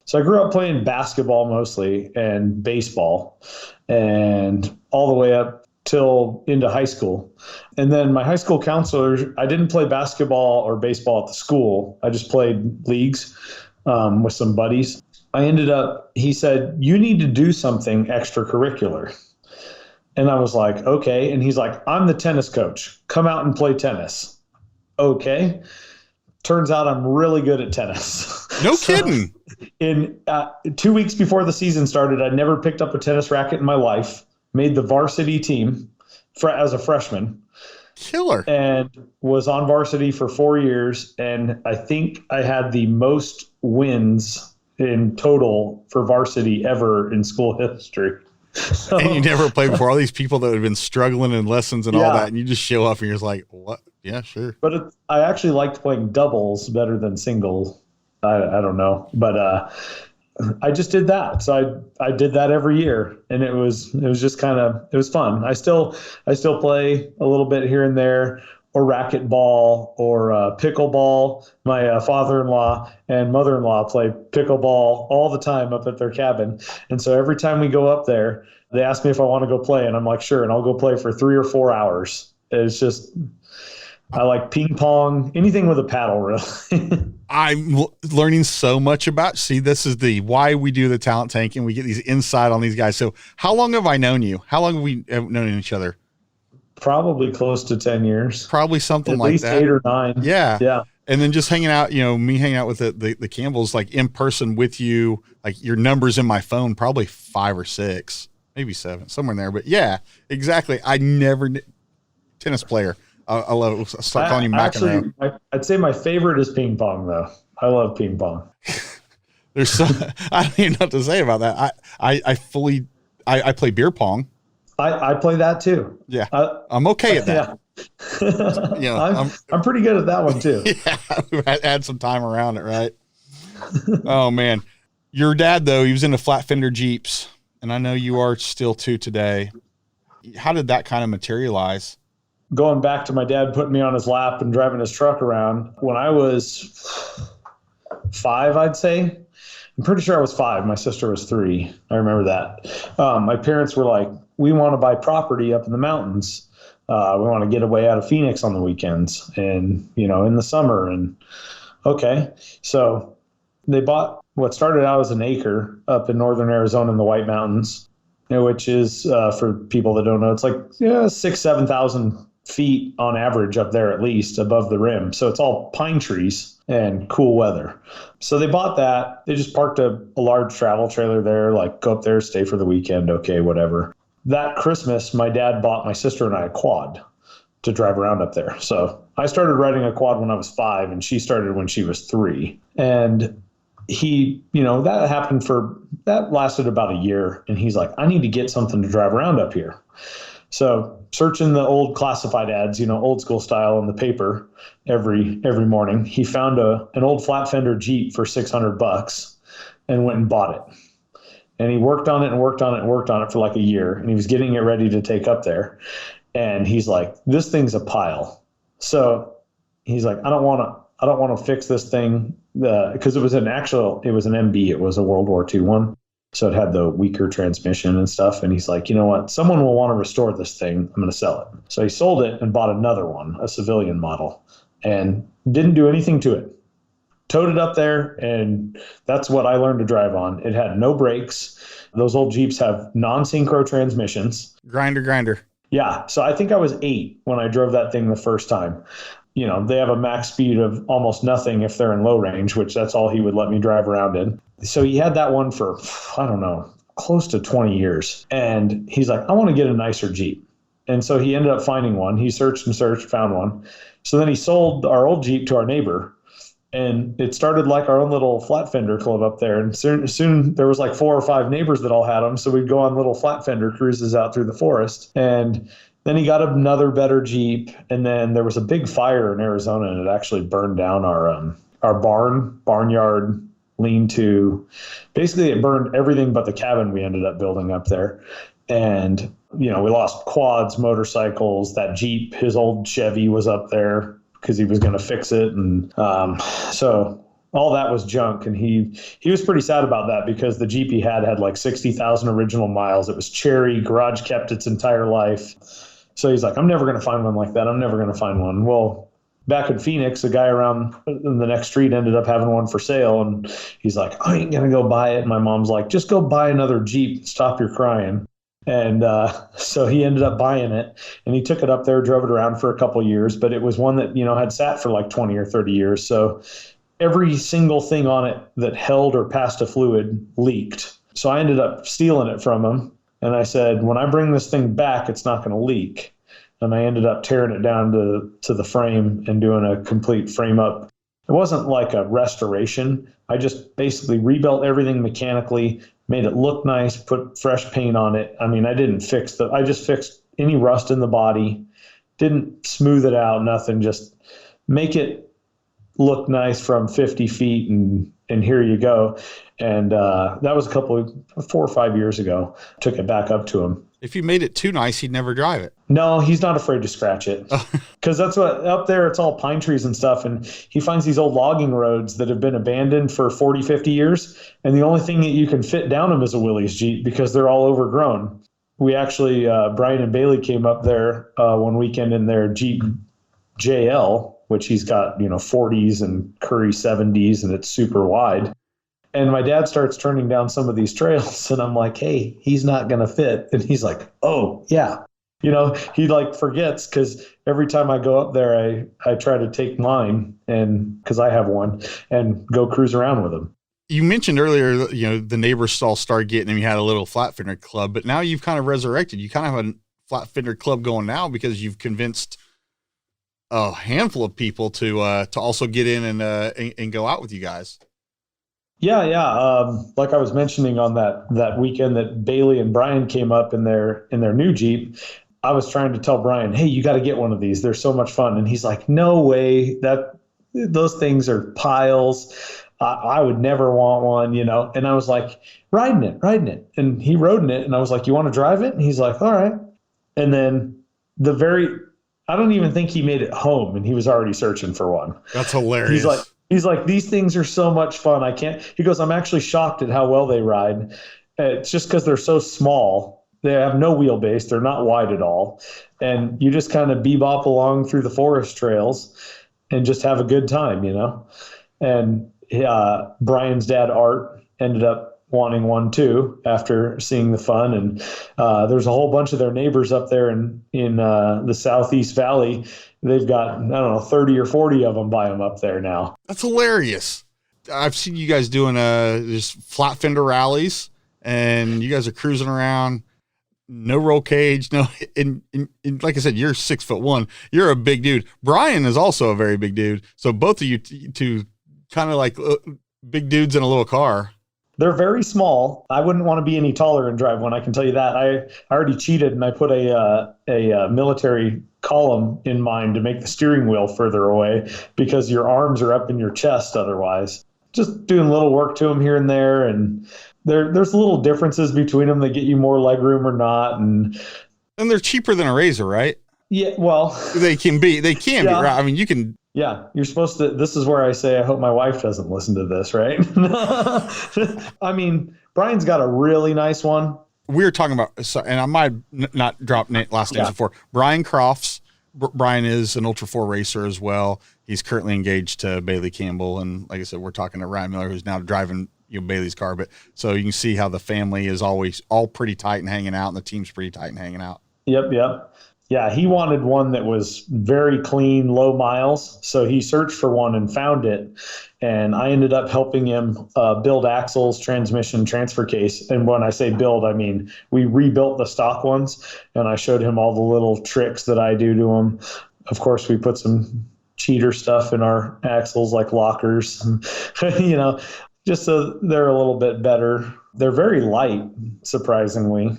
So I grew up playing basketball mostly and baseball, and all the way up till into high school. And then my high school counselor, I didn't play basketball or baseball at the school. I just played leagues with some buddies. He said, you need to do something extracurricular. And I was like, okay. And he's like, I'm the tennis coach. Come out and play tennis. Okay. Turns out I'm really good at tennis. No kidding. In 2 weeks before the season started, I'd never picked up a tennis racket in my life, made the varsity team as a freshman. Killer. And was on varsity for 4 years. And I think I had the most wins in total for varsity ever in school history. So, and you never played before. All these people that have been struggling in lessons and all that, and you just show up and you're just like, what? Yeah, sure. But I actually liked playing doubles better than singles. I don't know, but I just did that. So I did that every year, and it was just it was fun. I still play a little bit here and there, or racquetball or pickleball. My father-in-law and mother-in-law play pickleball all the time up at their cabin. And so every time we go up there, they ask me if I want to go play, and I'm like, sure. And I'll go play for 3 or 4 hours. It's just, I like ping pong, anything with a paddle, really. I'm learning so much about, this is why we do the talent tank, and we get these insight on these guys. So how long have I known you? How long have we known each other? Probably close to 10 years. Probably something like that. At least 8 or 9. Yeah. Yeah. And then just hanging out, me hanging out with the Campbells, like in person with you, like your numbers in my phone, probably 5 or 6, maybe 7, somewhere in there. But yeah, exactly. I never tennis player. I love it. I'll start calling you McEnroe. I'd say my favorite is ping pong, though. I love ping pong. There's I don't even know what to say about that. I play beer pong. I play that too. Yeah. I'm okay at that. Yeah. I'm pretty good at that one too. Yeah. We've had some time around it, right? Oh man. Your dad though, he was into Flatfender Jeeps, and I know you are still too today. How did that kind of materialize? Going back to my dad putting me on his lap and driving his truck around, when I was 5, I'd say. I'm pretty sure I was 5. My sister was 3. I remember that. My parents were like, we want to buy property up in the mountains. We want to get away out of Phoenix on the weekends and, in the summer. And okay. So they bought what started out as an acre up in northern Arizona in the White Mountains, which is, for people that don't know, it's like 6,000-7,000 feet on average up there, at least above the rim. So it's all pine trees and cool weather. So they bought that. They just parked a large travel trailer there, like go up there, stay for the weekend. Okay, whatever. That Christmas, my dad bought my sister and I a quad to drive around up there. So I started riding a quad when I was 5, and she started when she was 3. And that lasted about a year. And he's like, I need to get something to drive around up here. So searching the old classified ads, old school style in the paper every morning, he found an old Flatfender Jeep for $600 and went and bought it. And he worked on it and worked on it and worked on it for like a year. And he was getting it ready to take up there. And he's like, this thing's a pile. So he's like, I don't want to fix this thing because it was an MB. It was a World War II one. So it had the weaker transmission and stuff. And he's like, you know what? Someone will want to restore this thing. I'm going to sell it. So he sold it and bought another one, a civilian model, and didn't do anything to it. Towed it up there, and that's what I learned to drive on. It had no brakes. Those old Jeeps have non-synchro transmissions. Grinder. Yeah. So I think I was 8 when I drove that thing the first time. They have a max speed of almost nothing if they're in low range, which that's all he would let me drive around in. So he had that one for, I don't know, close to 20 years. And he's like, I want to get a nicer Jeep. And so he ended up finding one. He searched and searched, found one. So then he sold our old Jeep to our neighbor. And it started like our own little flat fender club up there. And soon there was like 4 or 5 neighbors that all had them. So we'd go on little flat fender cruises out through the forest. And then he got another better Jeep. And then there was a big fire in Arizona, and it actually burned down our barnyard lean-to. Basically, it burned everything but the cabin we ended up building up there. And, we lost quads, motorcycles. That Jeep, his old Chevy, was up there because he was going to fix it. And so all that was junk. And he was pretty sad about that because the Jeep he had like 60,000 original miles. It was cherry, garage kept its entire life. So he's like, I'm never going to find one like that. I'm never going to find one. Well, back in Phoenix, a guy around in the next street ended up having one for sale. And he's like, I ain't going to go buy it. And my mom's like, just go buy another Jeep. Stop your crying. And so he ended up buying it, and he took it up there, drove it around for a couple of years. But it was one that, had sat for like 20 or 30 years. So every single thing on it that held or passed a fluid leaked. So I ended up stealing it from him. And I said, when I bring this thing back, it's not going to leak. And I ended up tearing it down to the frame and doing a complete frame up. It wasn't like a restoration. I just basically rebuilt everything mechanically, made it look nice, put fresh paint on it. I mean, I didn't I just fixed any rust in the body, didn't smooth it out, nothing, just make it look nice from 50 feet and here you go. And that was 4 or 5 years ago. Took it back up to him. If you made it too nice, he'd never drive it. No, he's not afraid to scratch it. Because that's what, up there, it's all pine trees and stuff. And he finds these old logging roads that have been abandoned for 40, 50 years. And the only thing that you can fit down them is a Willys Jeep because they're all overgrown. We actually, Brian and Bailey came up there one weekend in their Jeep JL, which he's got, 40s and Curry 70s, and it's super wide. And my dad starts turning down some of these trails, and I'm like, hey, he's not going to fit. And he's like, oh, yeah. He like forgets because every time I go up there, I try to take mine, and because I have one, and go cruise around with him. You mentioned earlier, the neighbors all started getting him. You had a little Flatfender club, but now you've kind of resurrected. You kind of have a Flatfender club going now because you've convinced a handful of people to also get in and go out with you guys. Yeah. Like I was mentioning on that weekend that Bailey and Brian came up in their new Jeep, I was trying to tell Brian, hey, you got to get one of these. They're so much fun. And he's like, no way, those things are piles. I would never want one, And I was like, riding it. And he rode in it. And I was like, you want to drive it? And he's like, all right. And then I don't even think he made it home, and he was already searching for one. That's hilarious. He's like, these things are so much fun. He goes, I'm actually shocked at how well they ride. It's just because they're so small. They have no wheelbase. They're not wide at all. And you just kind of bebop along through the forest trails and just have a good time, And Brian's dad, Art, ended up wanting one too after seeing the fun. And there's a whole bunch of their neighbors up there in the Southeast Valley. They've got, I don't know, 30 or 40 of them by them up there now. That's hilarious. I've seen you guys doing just Flatfender rallies, and you guys are cruising around. no roll cage, no. And like I said, you're 6'1". You're a big dude. Brian is also a very big dude. So both of you two kind of like big dudes in a little car. They're very small. I wouldn't want to be any taller and drive one. I can tell you that. I already cheated and I put a military column in mine to make the steering wheel further away because your arms are up in your chest otherwise. Just doing little work to them here and there, and there's little differences between them that get you more leg room or not, and they're cheaper than a Razor, right? Yeah, well, they can be, right? I mean, you can. Yeah, you're supposed to. This is where I say I hope my wife doesn't listen to this, right? I mean, Brian's got a really nice one. We were talking about, and I might not drop last names before. Brian Crofts. Brian is an Ultra4 racer as well. He's currently engaged to Bailey Campbell, and like I said, we're talking to Ryan Miller, who's now driving Bailey's car. But so you can see how the family is always all pretty tight and hanging out, and the team's pretty tight and hanging out. Yep. Yeah, he wanted one that was very clean, low miles. So he searched for one and found it. And I ended up helping him build axles, transmission, transfer case. And when I say build, I mean we rebuilt the stock ones. And I showed him all the little tricks that I do to them. Of course, we put some cheater stuff in our axles like lockers, just so they're a little bit better. They're very light, surprisingly.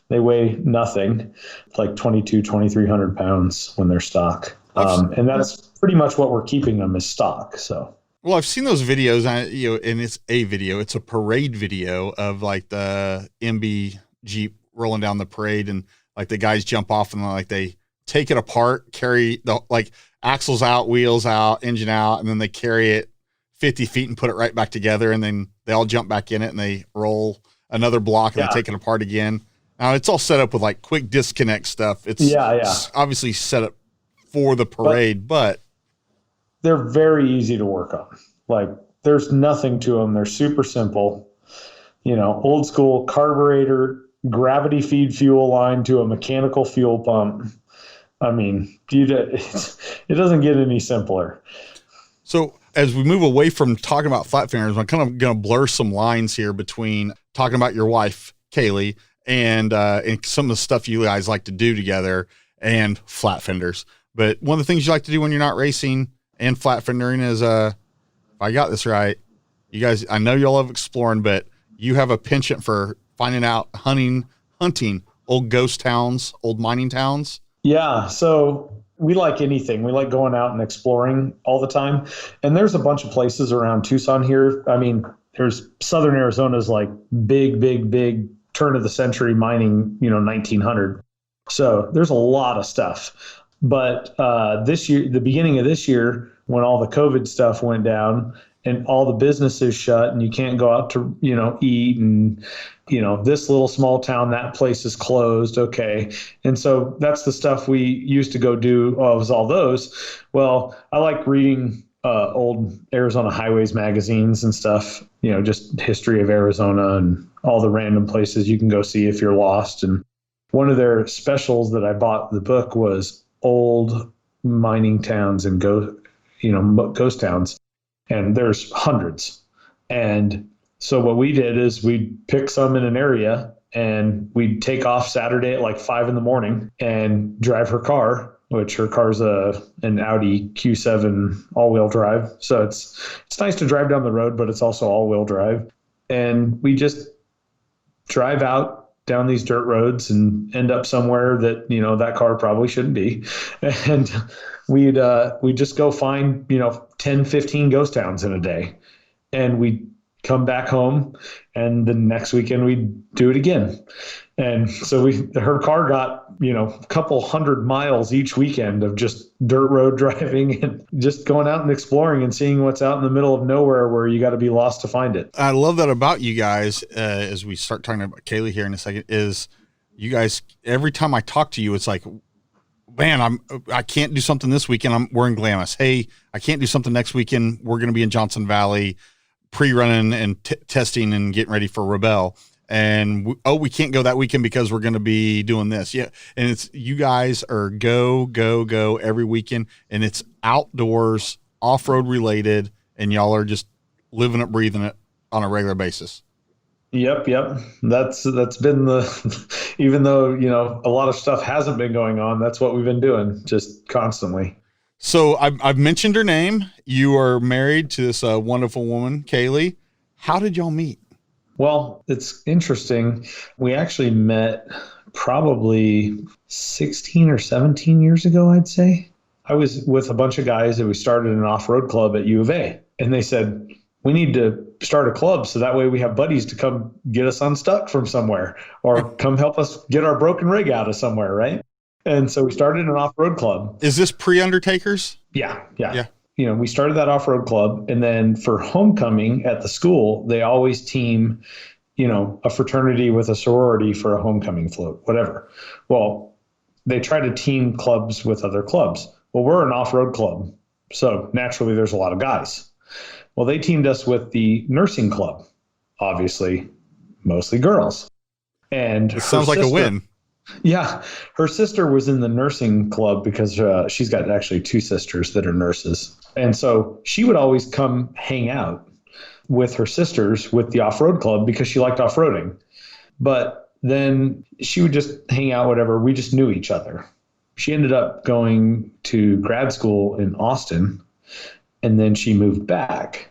They weigh nothing, like 2,300 pounds when they're stock. And that's pretty much what we're keeping them is stock. So, well, I've seen those videos, and it's a parade video of like the MB Jeep rolling down the parade, and like the guys jump off and like they take it apart, carry the like axles out, wheels out, engine out, and then they carry it 50 feet and put it right back together, and then they all jump back in it and they roll another block and they take it apart again. Now it's all set up with like quick disconnect stuff. It's obviously set up for the parade, but they're very easy to work on. Like there's nothing to them. They're super simple, old school carburetor, gravity feed fuel line to a mechanical fuel pump. I mean, it doesn't get any simpler. So as we move away from talking about Flatfenders, I'm kind of going to blur some lines here between talking about your wife, Kaylee, and some of the stuff you guys like to do together and Flatfenders. But one of the things you like to do when you're not racing and Flatfendering is, if I got this right, you guys, I know y'all love exploring, but you have a penchant for finding out, hunting old ghost towns, old mining towns. Yeah. So we like anything. We like going out and exploring all the time. And there's a bunch of places around Tucson here. I mean, there's Southern Arizona's like big turn of the century mining, 1900. So there's a lot of stuff. But this year, the beginning of this year, when all the COVID stuff went down and all the businesses shut and you can't go out to, eat and, this little small town, that place is closed. Okay. And so that's the stuff we used to go do. Was all those. Well, I like reading old Arizona highways magazines and stuff, just history of Arizona and all the random places you can go see if you're lost. And one of their specials that I bought the book was old mining towns and ghost towns. And there's hundreds. And so what we did is we'd pick some in an area and we'd take off Saturday at like 5 a.m. and drive her car, which her car's an Audi Q7 all-wheel drive. So it's nice to drive down the road, but it's also all-wheel drive. And we just drive out down these dirt roads and end up somewhere that, that car probably shouldn't be. And we'd just go find, 10, 15 ghost towns in a day. And we'd come back home, and the next weekend we'd do it again. And so her car got, a couple hundred miles each weekend of just dirt road driving and just going out and exploring and seeing what's out in the middle of nowhere where you got to be lost to find it. I love that about you guys. As we start talking about Kaylee here in a second, is you guys, every time I talk to you, it's like, man, I can't do something this weekend. We're in Glamis. Hey, I can't do something next weekend. We're going to be in Johnson Valley pre-running and testing and getting ready for Rebelle. And we can't go that weekend because we're going to be doing this. Yeah. And it's, you guys are go every weekend, and it's outdoors, off-road related, and y'all are just living it, breathing it on a regular basis. Yep. That's been even though, a lot of stuff hasn't been going on, that's what we've been doing just constantly. So I've mentioned her name. You are married to this wonderful woman, Kaylee. How did y'all meet? Well, it's interesting. We actually met probably 16 or 17 years ago, I'd say. I was with a bunch of guys that we started an off-road club at U of A. And they said, we need to start a club so that way we have buddies to come get us unstuck from somewhere or come help us get our broken rig out of somewhere, right? And so we started an off-road club. Is this pre-Undertakers? Yeah. We started that off-road club, and then for homecoming at the school, they always team, a fraternity with a sorority for a homecoming float, whatever. Well, they try to team clubs with other clubs. Well, we're an off-road club, so naturally there's a lot of guys. Well, they teamed us with the nursing club, obviously, mostly girls. And it sounds like a win. Yeah. Her sister was in the nursing club because she's got actually two sisters that are nurses. And so she would always come hang out with her sisters with the off-road club because she liked off-roading. But then she would just hang out, whatever. We just knew each other. She ended up going to grad school in Austin, and then she moved back.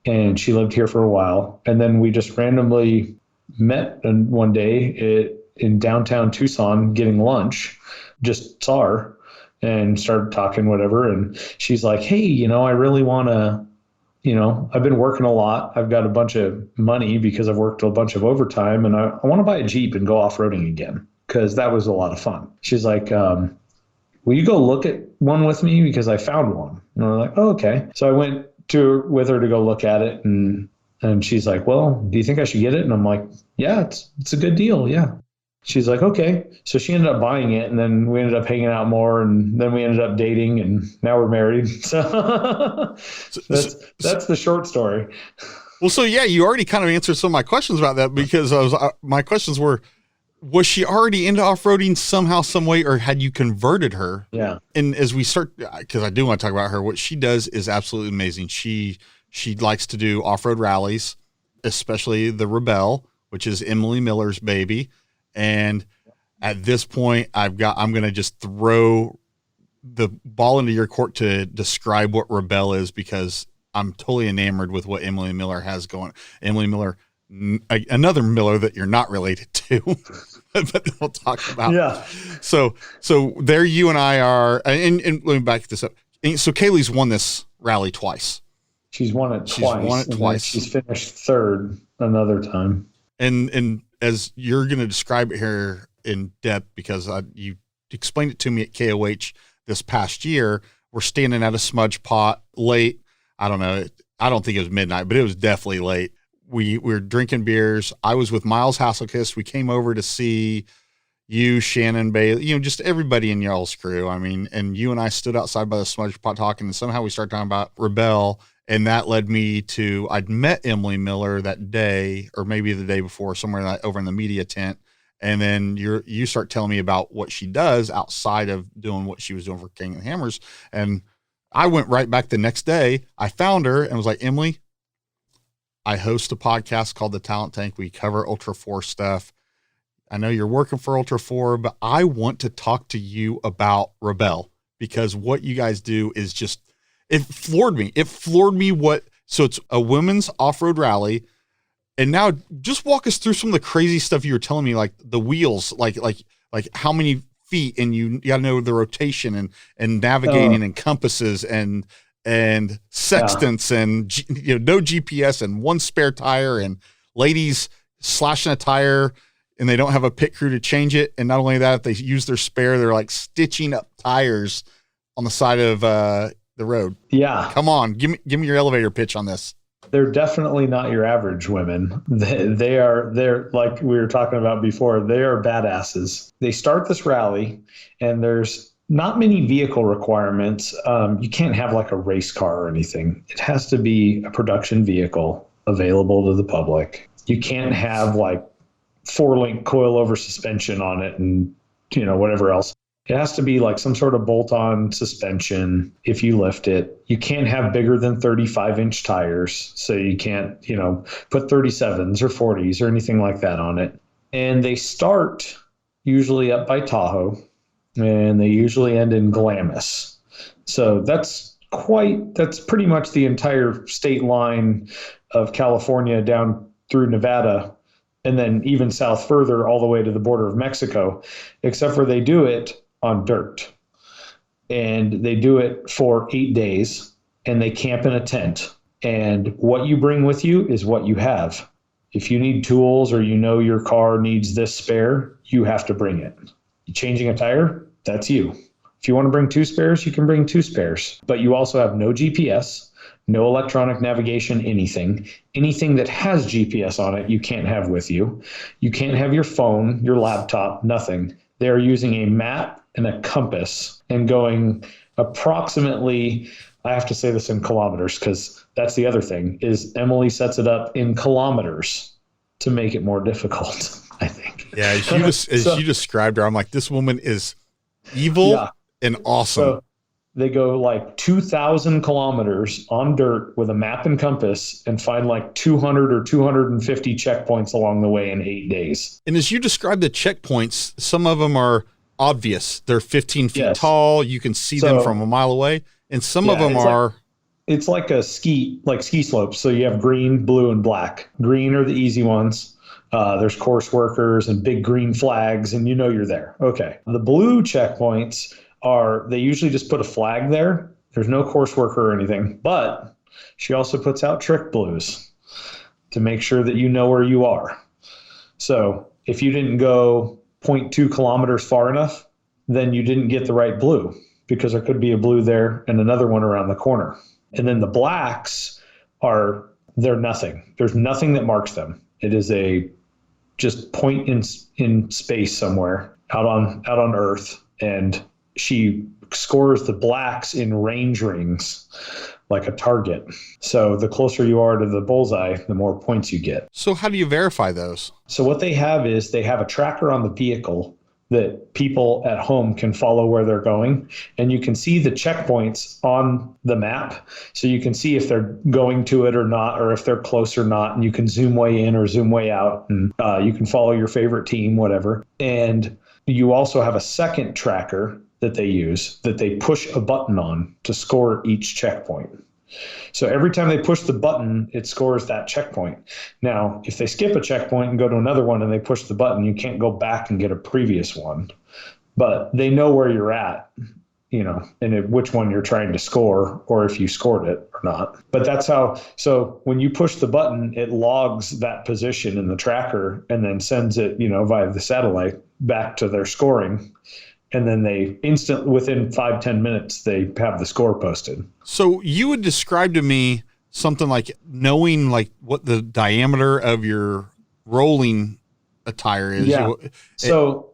And she lived here for a while. And then we just randomly met one day in downtown Tucson getting lunch, just saw her and started talking, whatever. And she's like, hey, I really want to, I've been working a lot. I've got a bunch of money because I've worked a bunch of overtime, and I want to buy a Jeep and go off-roading again because that was a lot of fun. She's like, will you go look at one with me? Because I found one. And I'm like, oh, okay. So I went with her to go look at it. And she's like, well, do you think I should get it? And I'm like, yeah, it's a good deal. Yeah. She's like, okay. So she ended up buying it, and then we ended up hanging out more, and then we ended up dating, and now we're married. So that's the short story. Well, so yeah, you already kind of answered some of my questions about that, because my questions were, was she already into off-roading somehow, some way, or had you converted her? Yeah. And as we start, because I do want to talk about her, what she does is absolutely amazing. She likes to do off-road rallies, especially the Rebelle, which is Emily Miller's baby. And at this point, I'm going to just throw the ball into your court to describe what Rebelle is, because I'm totally enamored with what Emily Miller has going. Emily Miller, another Miller that you're not related to, but we'll talk about. Yeah. So there you and I are, and let me back this up. So Kaylee's won this rally twice. She's won it twice. She's finished third another time. And as you're going to describe it here in depth, because you explained it to me at KOH this past year, we're standing at a smudge pot late. I don't know. I don't think it was midnight, but it was definitely late. We were drinking beers. I was with Miles Hasselkiss. We came over to see you, Shannon, Bailey, just everybody in y'all's crew. I mean, and you and I stood outside by the smudge pot talking, and somehow we started talking about Rebelle. And that led me to, I'd met Emily Miller that day, or maybe the day before, somewhere over in the media tent. And then you start telling me about what she does outside of doing what she was doing for King and Hammers. And I went right back the next day. I found her and was like, Emily, I host a podcast called The Talent Tank. We cover Ultra4 stuff. I know you're working for Ultra4, but I want to talk to you about Rebelle, because what you guys do is just, it floored me. So it's a women's off-road rally. And now just walk us through some of the crazy stuff you were telling me, like the wheels, like how many feet, and you got to know the rotation and navigating and compasses and sextants and no GPS and one spare tire, and ladies slashing a tire and they don't have a pit crew to change it. And not only that, if they use their spare, they're like stitching up tires on the side of, the road. Yeah. Come on. Give me your elevator pitch on this. They're definitely not your average women. They're like we were talking about before. They are badasses. They start this rally, and there's not many vehicle requirements. You can't have like a race car or anything. It has to be a production vehicle available to the public. You can't have like 4-link coilover suspension on it and whatever else. It has to be like some sort of bolt-on suspension if you lift it. You can't have bigger than 35-inch tires. So you can't, put 37s or 40s or anything like that on it. And they start usually up by Tahoe, and they usually end in Glamis. So that's pretty much the entire state line of California down through Nevada, and then even south further all the way to the border of Mexico, except for they do it on dirt. And they do it for 8 days, and they camp in a tent. And what you bring with you is what you have. If you need tools or your car needs this spare, you have to bring it. Changing a tire, that's you. If you want to bring 2 spares, you can bring 2 spares. But you also have no GPS, no electronic navigation, anything. Anything that has GPS on it, you can't have with you. You can't have your phone, your laptop, nothing. They're using a map and a compass and going approximately, I have to say this in kilometers because that's the other thing, is Emily sets it up in kilometers to make it more difficult, I think. Yeah, as you described her, I'm like, this woman is evil and awesome. So they go like 2,000 kilometers on dirt with a map and compass and find like 200 or 250 checkpoints along the way in 8 days. And as you describe the checkpoints, some of them are obvious. They're 15 feet tall. You can see them from a mile away. And some of them are... It's like ski slopes. So you have green, blue, and black. Green are the easy ones. There's course workers and big green flags, and you're there. Okay. The blue checkpoints they usually just put a flag there. There's no course worker or anything, but she also puts out trick blues to make sure that you know where you are. So if you didn't go 0.2 kilometers far enough, then you didn't get the right blue, because there could be a blue there and another one around the corner. And then the blacks they're nothing. There's nothing that marks them. It is a just point in space somewhere out on Earth, and she scores the blacks in range rings like a target. So the closer you are to the bullseye, the more points you get. So how do you verify those? So what they have is they have a tracker on the vehicle that people at home can follow where they're going. And you can see the checkpoints on the map. So you can see if they're going to it or not, or if they're close or not. And you can zoom way in or zoom way out. And you can follow your favorite team, whatever. And you also have a second tracker that they use that they push a button on to score each checkpoint. So every time they push the button, it scores that checkpoint. Now, if they skip a checkpoint and go to another one and they push the button, you can't go back and get a previous one. But they know where you're at, and which one you're trying to score, or if you scored it or not. But that's how, so when you push the button, it logs that position in the tracker and then sends it, via the satellite back to their scoring. And then they within 5-10 minutes, they have the score posted. So you would describe to me something like knowing like what the diameter of your rolling attire is. Yeah. So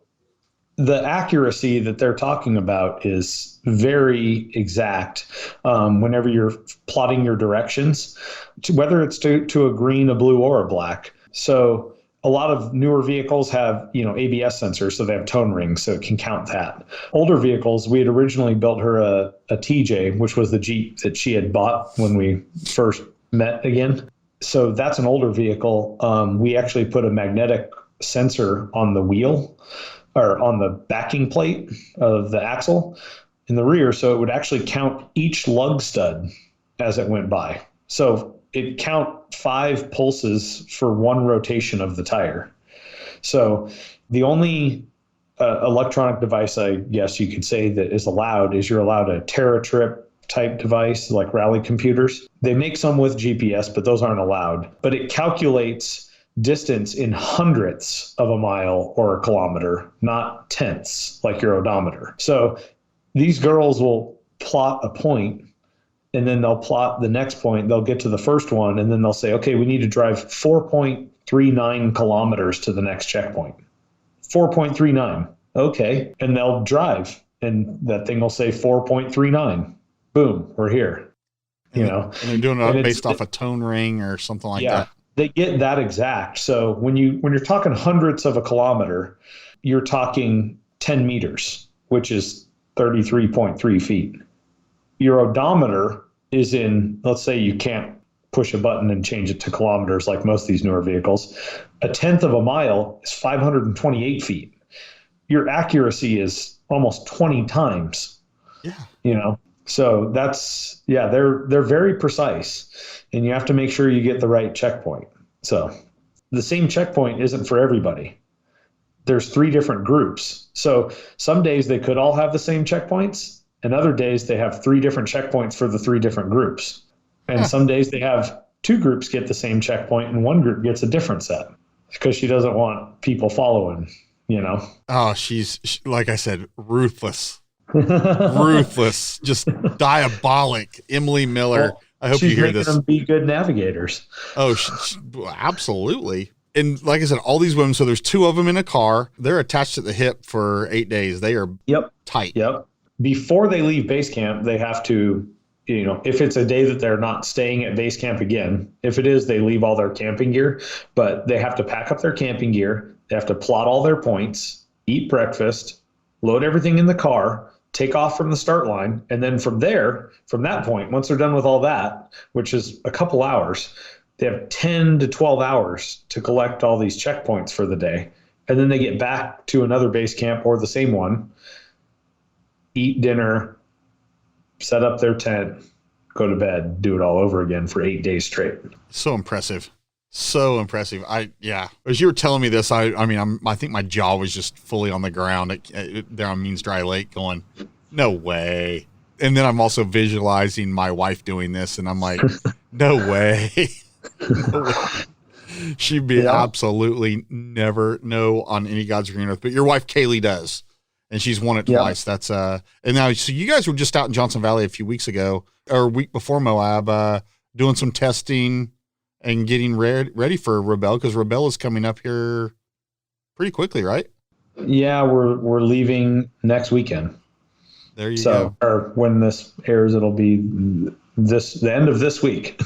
the accuracy that they're talking about is very exact. Whenever you're plotting your directions, whether it's to a green, a blue, or a black. So a lot of newer vehicles have, ABS sensors, so they have tone rings, so it can count that. Older vehicles, we had originally built her a TJ, which was the Jeep that she had bought when we first met again. So that's an older vehicle. We actually put a magnetic sensor on the wheel, or on the backing plate of the axle in the rear, so it would actually count each lug stud as it went by. So it count 5 pulses for one rotation of the tire. So the only electronic device, I guess you could say, that is allowed is you're allowed a TerraTrip type device like rally computers. They make some with GPS, but those aren't allowed. But it calculates distance in hundredths of a mile or a kilometer, not tenths like your odometer. So these girls will plot a point, and then they'll plot the next point. They'll get to the first one, and then they'll say, okay, we need to drive 4.39 kilometers to the next checkpoint. 4.39. Okay. And they'll drive, and that thing will say 4.39. Boom, we're here. And they're doing it based off a tone ring or something like that. They get that exact. So when you're talking hundredths of a kilometer, you're talking 10 meters which is 33.3 feet. Your odometer is in, let's say you can't push a button and change it to kilometers like most of these newer vehicles. A tenth of a mile is 528 feet. Your accuracy is almost 20 times. Yeah. So that's, they're very precise, and you have to make sure you get the right checkpoint. So the same checkpoint isn't for everybody. There's 3 different groups. So some days they could all have the same checkpoints, and other days they have 3 different checkpoints for the 3 different groups. And some days they have 2 groups get the same checkpoint and 1 group gets a different set, because she doesn't want people following, Oh, she's like I said, ruthless. Ruthless, just diabolic. Emily Miller. Well, I hope you hear this. She's making them be good navigators. Oh, absolutely. And like I said, all these women, so there's 2 of them in a car. They're attached at the hip for 8 days. They are tight. Yep. Before they leave base camp, they have to, if it's a day that they're not staying at base camp again, if it is, they leave all their camping gear, but they have to pack up their camping gear. They have to plot all their points, eat breakfast, load everything in the car, take off from the start line. And then from that point, once they're done with all that, which is a couple hours, they have 10 to 12 hours to collect all these checkpoints for the day. And then they get back to another base camp or the same one, eat dinner, set up their tent, go to bed, do it all over again for 8 days straight. So impressive. So impressive. As you were telling me this, I think my jaw was just fully on the ground there on Means Dry Lake going, no way. And then I'm also visualizing my wife doing this, and I'm like, no way. No way. She'd be absolutely never know on any God's green earth. But your wife, Kaylee, does. And she's won it twice. That's and now, so you guys were just out in Johnson Valley a few weeks ago, or a week before Moab, doing some testing and getting ready for Rebelle, because Rebelle is coming up here pretty quickly, right? Yeah, we're leaving next weekend. There you go. Or when this airs, it'll be the end of this week.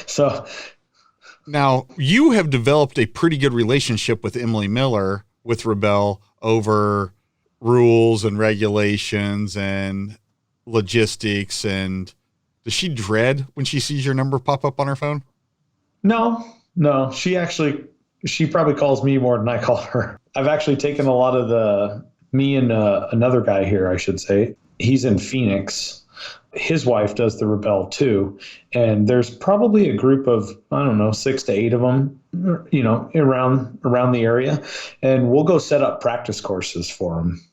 So now you have developed a pretty good relationship with Emily Miller with Rebelle over rules and regulations and logistics. And does she dread when she sees your number pop up on her phone? No. She probably calls me more than I call her. I've actually taken a lot of me and another guy here, I should say. He's in Phoenix. His wife does the Rebelle too. And there's probably a group of, 6 to 8 of them, around the area. And we'll go set up practice courses for them.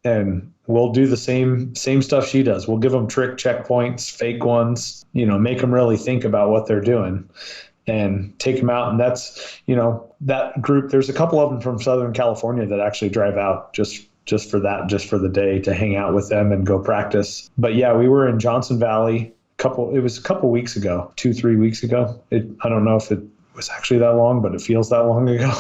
And we'll do the same stuff she does. We'll give them trick checkpoints, fake ones, make them really think about what they're doing and take them out. And that's, that group, there's a couple of them from Southern California that actually drive out just for the day to hang out with them and go practice. But yeah, we were in Johnson Valley it was a couple weeks ago, 2-3 weeks ago. I don't know if it was actually that long, but it feels that long ago.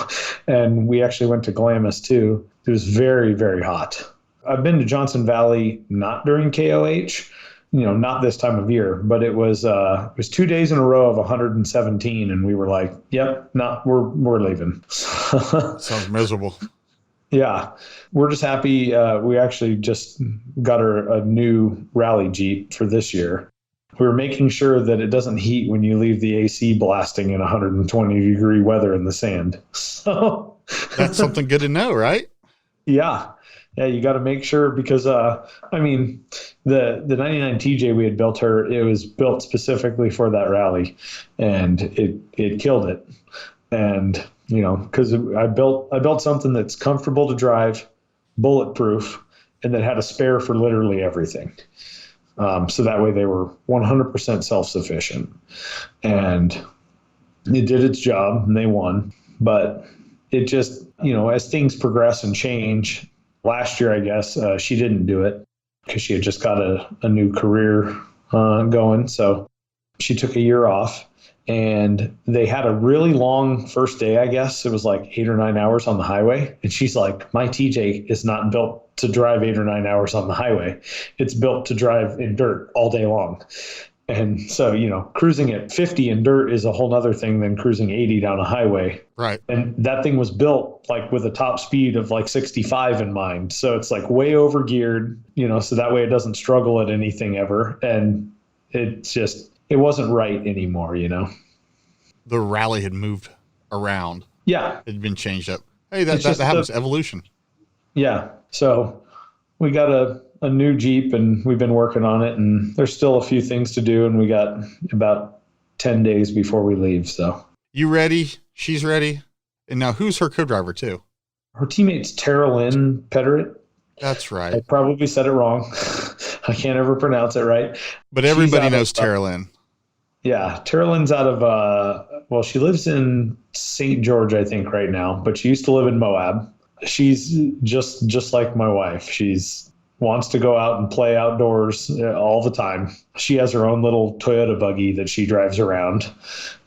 And we actually went to Glamis too. It was very, very hot. I've been to Johnson Valley, not during KOH, not this time of year, but it was 2 days in a row of 117. And we were like, yep, we're leaving. Sounds miserable. Yeah, we're just happy. We actually just got a new rally Jeep for this year. We're making sure that it doesn't heat when you leave the AC blasting in 120-degree weather in the sand. So that's something good to know, right? Yeah, you got to make sure, because the 99 TJ we had built her, it was built specifically for that rally, and it killed it. And because I built something that's comfortable to drive, bulletproof, and that had a spare for literally everything. So that way they were 100% self-sufficient, and it did its job and they won. But it just, as things progress and change, last year, I guess, she didn't do it because she had just got a new career going. So she took a year off. And they had a really long first day, I guess. It was like 8 or 9 hours on the highway. And she's like, my TJ is not built to drive 8 or 9 hours on the highway. It's built to drive in dirt all day long. And so, cruising at 50 in dirt is a whole nother thing than cruising 80 down a highway. Right. And that thing was built like with a top speed of like 65 in mind. So it's like way over geared, so that way it doesn't struggle at anything ever. And it wasn't right anymore, The rally had moved around. Yeah. It had been changed up. Hey, that happens. Evolution. Yeah. So we got a new Jeep and we've been working on it, and there's still a few things to do, and we got about 10 days before we leave. So you ready? She's ready. And now who's her co-driver too? Her teammate's Tara Lynn Petteritt. That's right. I probably said it wrong. I can't ever pronounce it right. But everybody knows Tara Lynn. Yeah. Tara Lynn's out of, she lives in St. George, I think, right now, but she used to live in Moab. She's just like my wife. She's wants to go out and play outdoors all the time. She has her own little Toyota buggy that she drives around,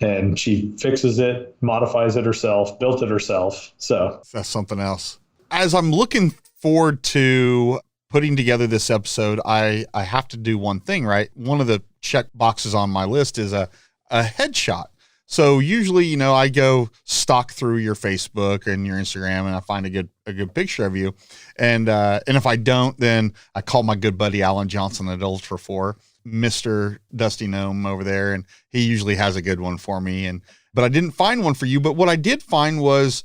and she fixes it, modifies it herself, built it herself. So that's something else. As I'm looking forward to putting together this episode, I have to do one thing, right? One of the check boxes on my list is a headshot. So usually, I go stalk through your Facebook and your Instagram, and I find a good picture of you. And if I don't, then I call my good buddy Alan Johnson at Ultra4, Mr. Dusty Gnome over there, and he usually has a good one for me. But I didn't find one for you. But what I did find was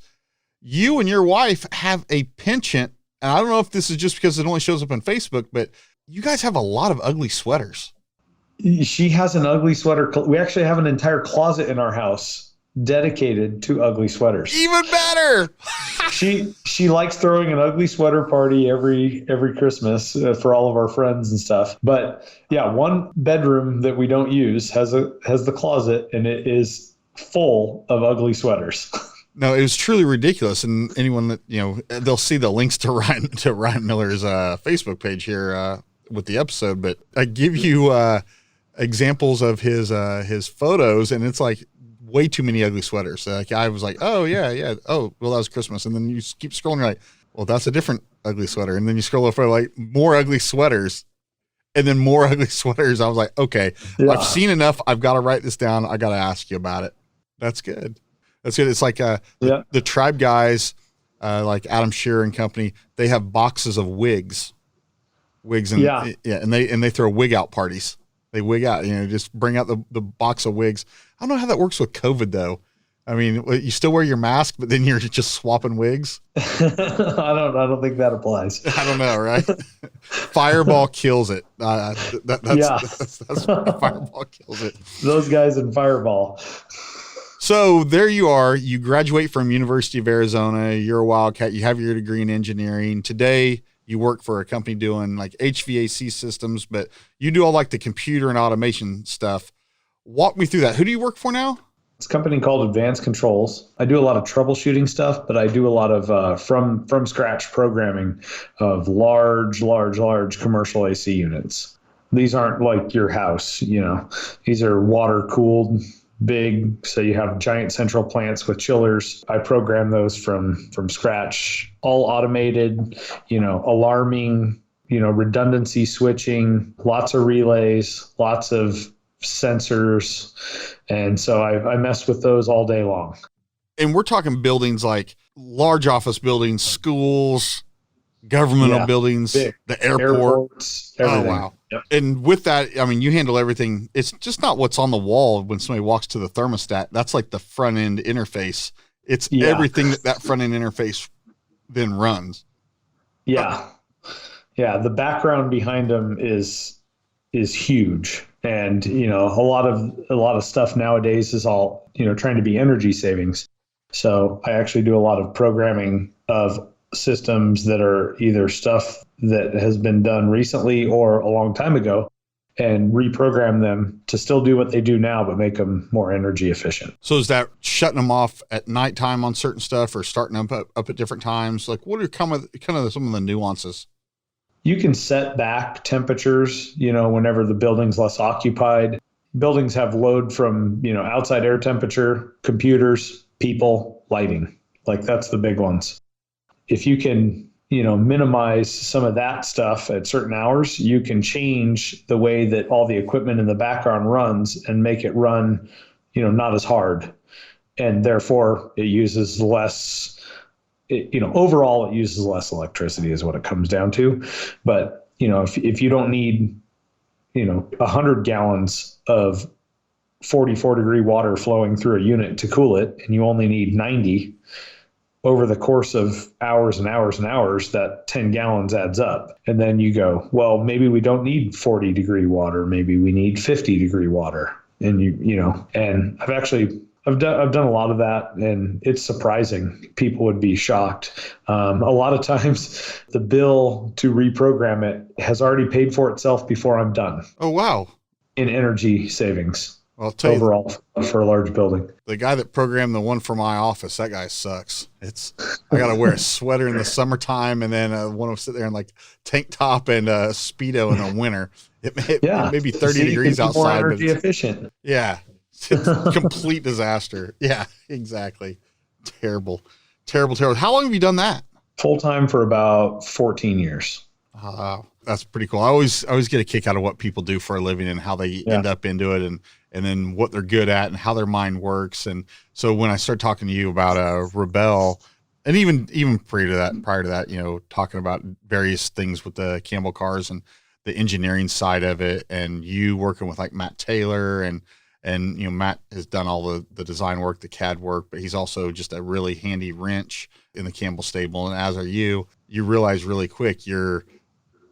you and your wife have a penchant, and I don't know if this is just because it only shows up on Facebook, but you guys have a lot of ugly sweaters. She has an ugly sweater. We actually have an entire closet in our house dedicated to ugly sweaters. Even better. She likes throwing an ugly sweater party every Christmas for all of our friends and stuff. But yeah, one bedroom that we don't use has the closet, and it is full of ugly sweaters. No, it was truly ridiculous. And anyone that, they'll see the links to Ryan Miller's Facebook page here with the episode, but I give you examples of his photos, and it's like way too many ugly sweaters. So like I was like, oh yeah. Oh, well, that was Christmas. And then you keep scrolling, you're like, well, that's a different ugly sweater. And then you scroll over like more ugly sweaters and then more ugly sweaters. I was like, okay, yeah. I've seen enough. I've got to write this down. I got to ask you about it. That's good. It's like the tribe guys, like Adam Shearer and company, they have boxes of wigs and and they throw wig out parties. They wig out, just bring out the box of wigs. I don't know how that works with COVID though. I mean, you still wear your mask, but then you're just swapping wigs. I don't think that applies. I don't know, right? Fireball kills it. That's Fireball kills it. Those guys in Fireball. So there you are. You graduate from University of Arizona. You're a Wildcat. You have your degree in engineering. Today, you work for a company doing like HVAC systems, but you do all like the computer and automation stuff. Walk me through that. Who do you work for now? It's a company called Advanced Controls. I do a lot of troubleshooting stuff, but I do a lot of from scratch programming of large commercial AC units. These aren't like your house, These are water cooled, big. So you have giant central plants with chillers. I program those from scratch, all automated, alarming, redundancy switching, lots of relays, lots of sensors. And so I mess with those all day long. And we're talking buildings like large office buildings, schools, governmental buildings, the airports, everything. Oh, wow. Yep. And with that, I mean, you handle everything. It's just not what's on the wall when somebody walks to the thermostat. That's like the front end interface. It's everything that front end interface then runs. Yeah. Yeah. The background behind them is huge. And, a lot of stuff nowadays is all, trying to be energy savings. So I actually do a lot of programming of systems that are either stuff that has been done recently or a long time ago, and reprogram them to still do what they do now, but make them more energy efficient. So is that shutting them off at nighttime on certain stuff or starting them up at different times? Like what are kind of some of the nuances? You can set back temperatures, whenever the building's less occupied. Buildings have load from, outside air temperature, computers, people, lighting. Like that's the big ones. If you can minimize some of that stuff at certain hours, you can change the way that all the equipment in the background runs and make it run, not as hard. And therefore it uses less, overall it uses less electricity is what it comes down to. But, if you don't need, 100 gallons of 44 degree water flowing through a unit to cool it, and you only need 90 over the course of hours and hours and hours, that 10 gallons adds up. And then you go, well, maybe we don't need 40 degree water. Maybe we need 50 degree water. And and I've done a lot of that, and it's surprising. People would be shocked. A lot of times the bill to reprogram it has already paid for itself before I'm done. Oh, wow. In energy savings. Well, I'll tell overall for a large building. The guy that programmed the one for my office, that guy sucks. I got to wear a sweater in the summertime, and then one will sit there in like tank top and Speedo in the winter. It may be 30 degrees outside. More energy efficient. Yeah. It's complete disaster. Yeah, exactly. Terrible. How long have you done that? Full time for about 14 years. That's pretty cool. I always get a kick out of what people do for a living and how they end up into it, and then what they're good at and how their mind works. And so when I started talking to you about Rebelle, and even prior to that, talking about various things with the Campbell cars and the engineering side of it, and you working with like Matt Taylor and Matt has done all the design work, the CAD work, but he's also just a really handy wrench in the Campbell stable. And as are you realize really quick, you're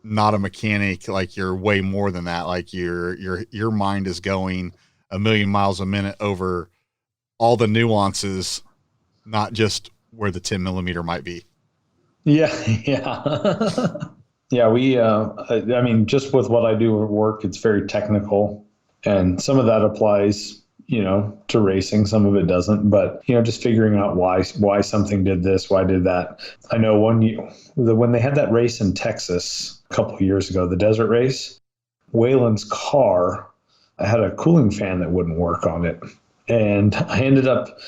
not a mechanic. Like, you're way more than that. Like, your mind is going a million miles a minute over all the nuances, not just where the 10 millimeter might be. Yeah. Yeah. We, just with what I do at work, it's very technical. And some of that applies, to racing. Some of it doesn't. But, just figuring out why something did this, why did that. I know when they had that race in Texas a couple of years ago, the desert race, Weyland's car had a cooling fan that wouldn't work on it. And I ended up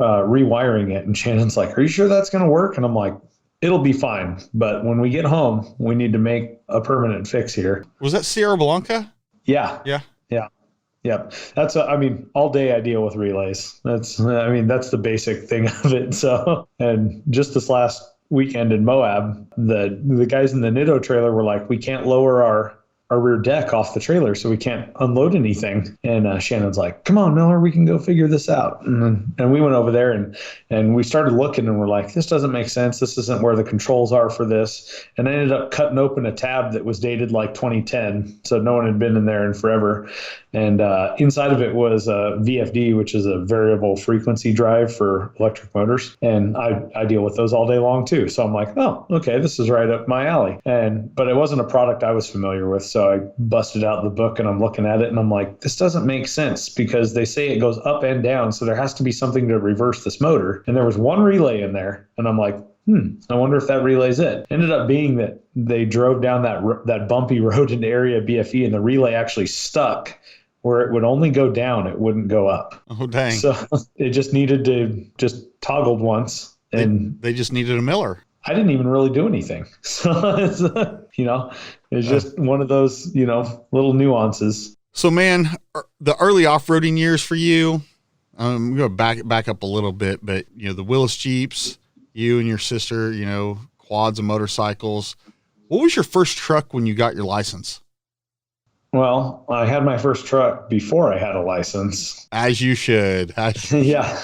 rewiring it. And Shannon's like, "Are you sure that's going to work?" And I'm like, "It'll be fine. But when we get home, we need to make a permanent fix here." Was that Sierra Blanca? Yeah. Yep. That's all day I deal with relays. That's the basic thing of it. So, and just this last weekend in Moab, the guys in the Nitto trailer were like, "We can't lower our rear deck off the trailer, so we can't unload anything." And Shannon's like, "Come on, Miller, we can go figure this out." And we went over there and we started looking, and we're like, "This doesn't make sense. This isn't where the controls are for this." And I ended up cutting open a tab that was dated like 2010, so no one had been in there in forever. And inside of it was a VFD, which is a variable frequency drive for electric motors. And I deal with those all day long too. So I'm like, "Oh, okay, this is right up my alley." But it wasn't a product I was familiar with. So I busted out the book and I'm looking at it and I'm like, this doesn't make sense because they say it goes up and down. So there has to be something to reverse this motor. And there was one relay in there. And I'm like, I wonder if that relay's it. Ended up being that they drove down that bumpy road into area BFE and the relay actually stuck where it would only go down. It wouldn't go up. Oh, dang. So it just needed to just toggled once. And they just needed a Miller. I didn't even really do anything. So it's just one of those, little nuances. So, man, the early off-roading years for you, I'm going to back up a little bit, but, the Willis Jeeps, you and your sister, quads and motorcycles. What was your first truck when you got your license? Well, I had my first truck before I had a license. As you should. Yeah.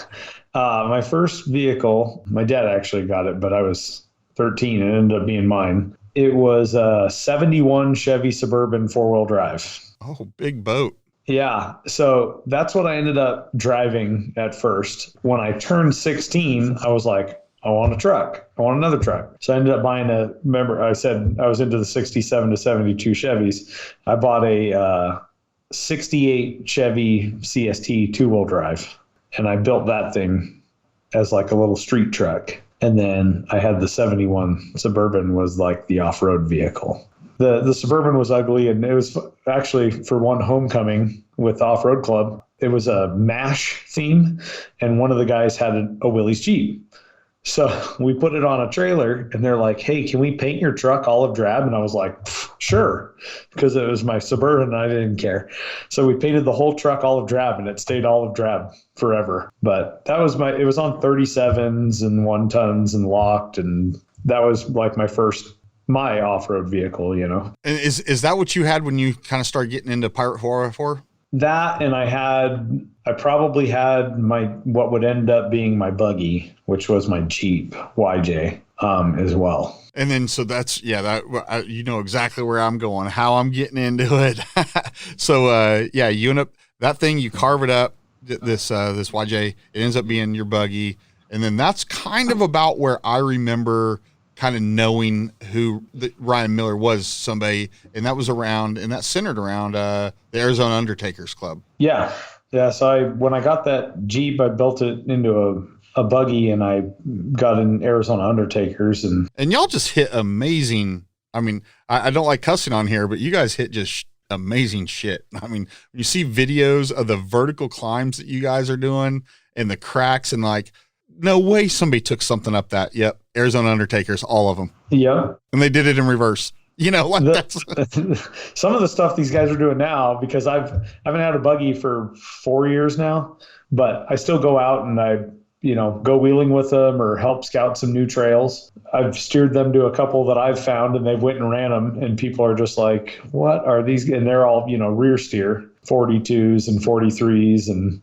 My first vehicle, my dad actually got it, but I was 13 and it ended up being mine. It was a 71 Chevy Suburban four-wheel drive. Oh, big boat. Yeah. So that's what I ended up driving at first. When I turned 16, I was like, I want a truck. I want another truck. So I ended up buying I said I was into the 67 to 72 Chevys. I bought a 68 Chevy CST two-wheel drive. And I built that thing as like a little street truck. And then I had the 71 Suburban was like the off-road vehicle. The Suburban was ugly, and it was actually for one homecoming with the off-road club. It was a MASH theme, and one of the guys had a Willys Jeep. So we put it on a trailer and they're like, hey, can we paint your truck olive drab? And I was like, sure, because it was my Suburban and I didn't care. So we painted the whole truck olive drab and it stayed olive drab forever. But that was it was on 37s and 1 tons and locked. And that was like my off-road vehicle, you know. And is that what you had when you kind of started getting into Pirate 404? That, and I probably had what would end up being my buggy, which was my Jeep YJ, as well. And then, so that's, you know exactly where I'm going, how I'm getting into it. So, you end up, that thing, you carve it up, this YJ, it ends up being your buggy. And then that's kind of about where I remember kind of knowing who Ryan Miller was, somebody, and that was around, and that centered around the Arizona Undertakers Club. Yeah. So when I got that Jeep, I built it into a buggy, and I got in Arizona Undertakers, and y'all just hit amazing. I mean, I don't like cussing on here, but you guys hit just amazing shit. I mean, you see videos of the vertical climbs that you guys are doing and the cracks, and like, no way somebody took something up that. Yep. Arizona Undertakers, all of them. Yeah. And they did it in reverse. You know, like that's some of the stuff these guys are doing now, because I haven't had a buggy for 4 years now, but I still go out and I, go wheeling with them or help scout some new trails. I've steered them to a couple that I've found and they've went and ran them, and people are just like, what are these? And they're all, rear steer 42s and 43s. And,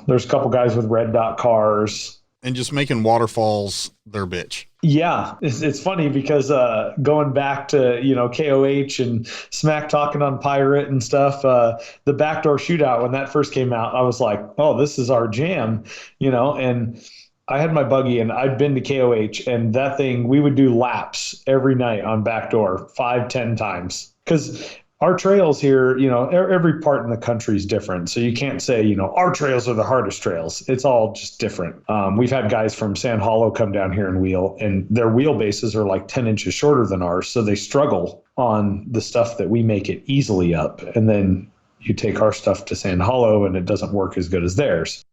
there's a couple guys with red dot cars. And just making waterfalls their bitch. Yeah, it's funny because going back to KOH and smack talking on Pirate and stuff, the backdoor shootout, when that first came out, I was like, oh, this is our jam, and I had my buggy and I'd been to KOH, and that thing, we would do laps every night on backdoor 5-10 times, because our trails here, every part in the country is different. So you can't say, our trails are the hardest trails. It's all just different. We've had guys from Sand Hollow come down here and wheel, and their wheelbases are like 10 inches shorter than ours. So they struggle on the stuff that we make it easily up. And then you take our stuff to Sand Hollow and it doesn't work as good as theirs.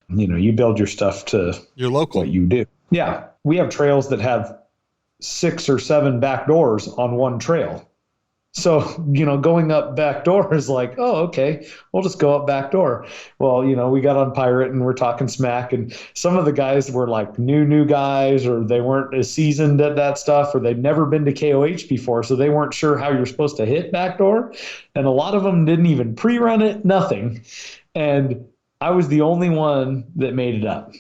You build your stuff to your local, what you do. Yeah. We have trails that have 6 or 7 back doors on one trail. So, going up back door is like, oh, okay, we'll just go up back door. Well, we got on Pirate and we're talking smack, and some of the guys were like new guys, or they weren't as seasoned at that stuff, or they'd never been to KOH before, so they weren't sure how you're supposed to hit back door. And a lot of them didn't even pre-run it, nothing. And I was the only one that made it up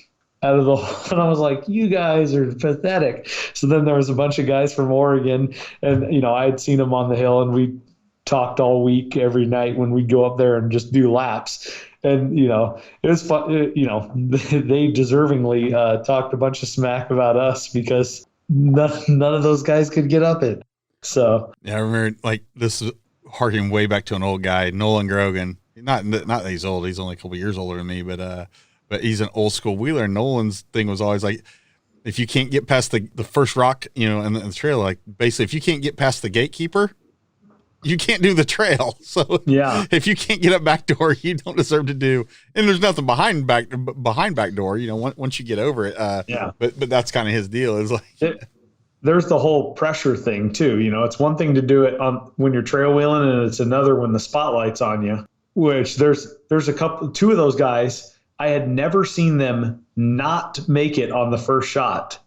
out of the whole, and I was like, you guys are pathetic. So then there was a bunch of guys from Oregon, and I had seen them on the hill, and we talked all week every night when we'd go up there and just do laps. And it was fun. They deservingly talked a bunch of smack about us because none of those guys could get up it. So yeah, I remember, like, this is harking way back to an old guy, Nolan Grogan. Not that he's old, he's only a couple years older than me, but he's an old school wheeler. And Nolan's thing was always like, if you can't get past the first rock, in the trail, like, basically, if you can't get past the gatekeeper, you can't do the trail. So yeah, if you can't get up back door, you don't deserve to do. And there's nothing behind back door, once you get over it. Yeah. But that's kind of his deal. Is like, there's the whole pressure thing too. It's one thing to do it when you're trail wheeling, and it's another when the spotlight's on you. Which there's two of those guys. I had never seen them not make it on the first shot,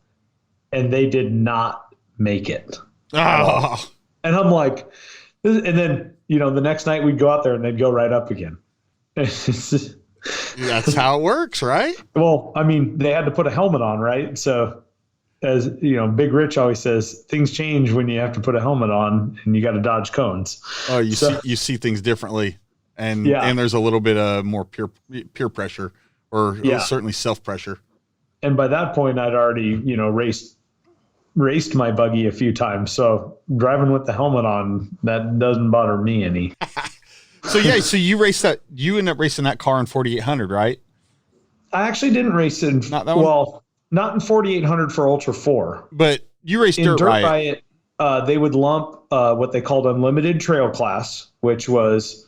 and they did not make it. Oh. And I'm like, and then, the next night we'd go out there and they'd go right up again. That's how it works, right? Well, I mean, they had to put a helmet on, right? So, as Big Rich always says, things change when you have to put a helmet on and you got to dodge cones. Oh, you see things differently. And there's a little bit of more peer pressure, or certainly self pressure. And by that point, I'd already raced my buggy a few times, so driving with the helmet on, that doesn't bother me any. So you raced that. You ended up racing that car in 4800, right? I actually didn't race it. Not in 4800 for Ultra4, but you raced in Dirt Riot. They would lump what they called unlimited trail class, which was.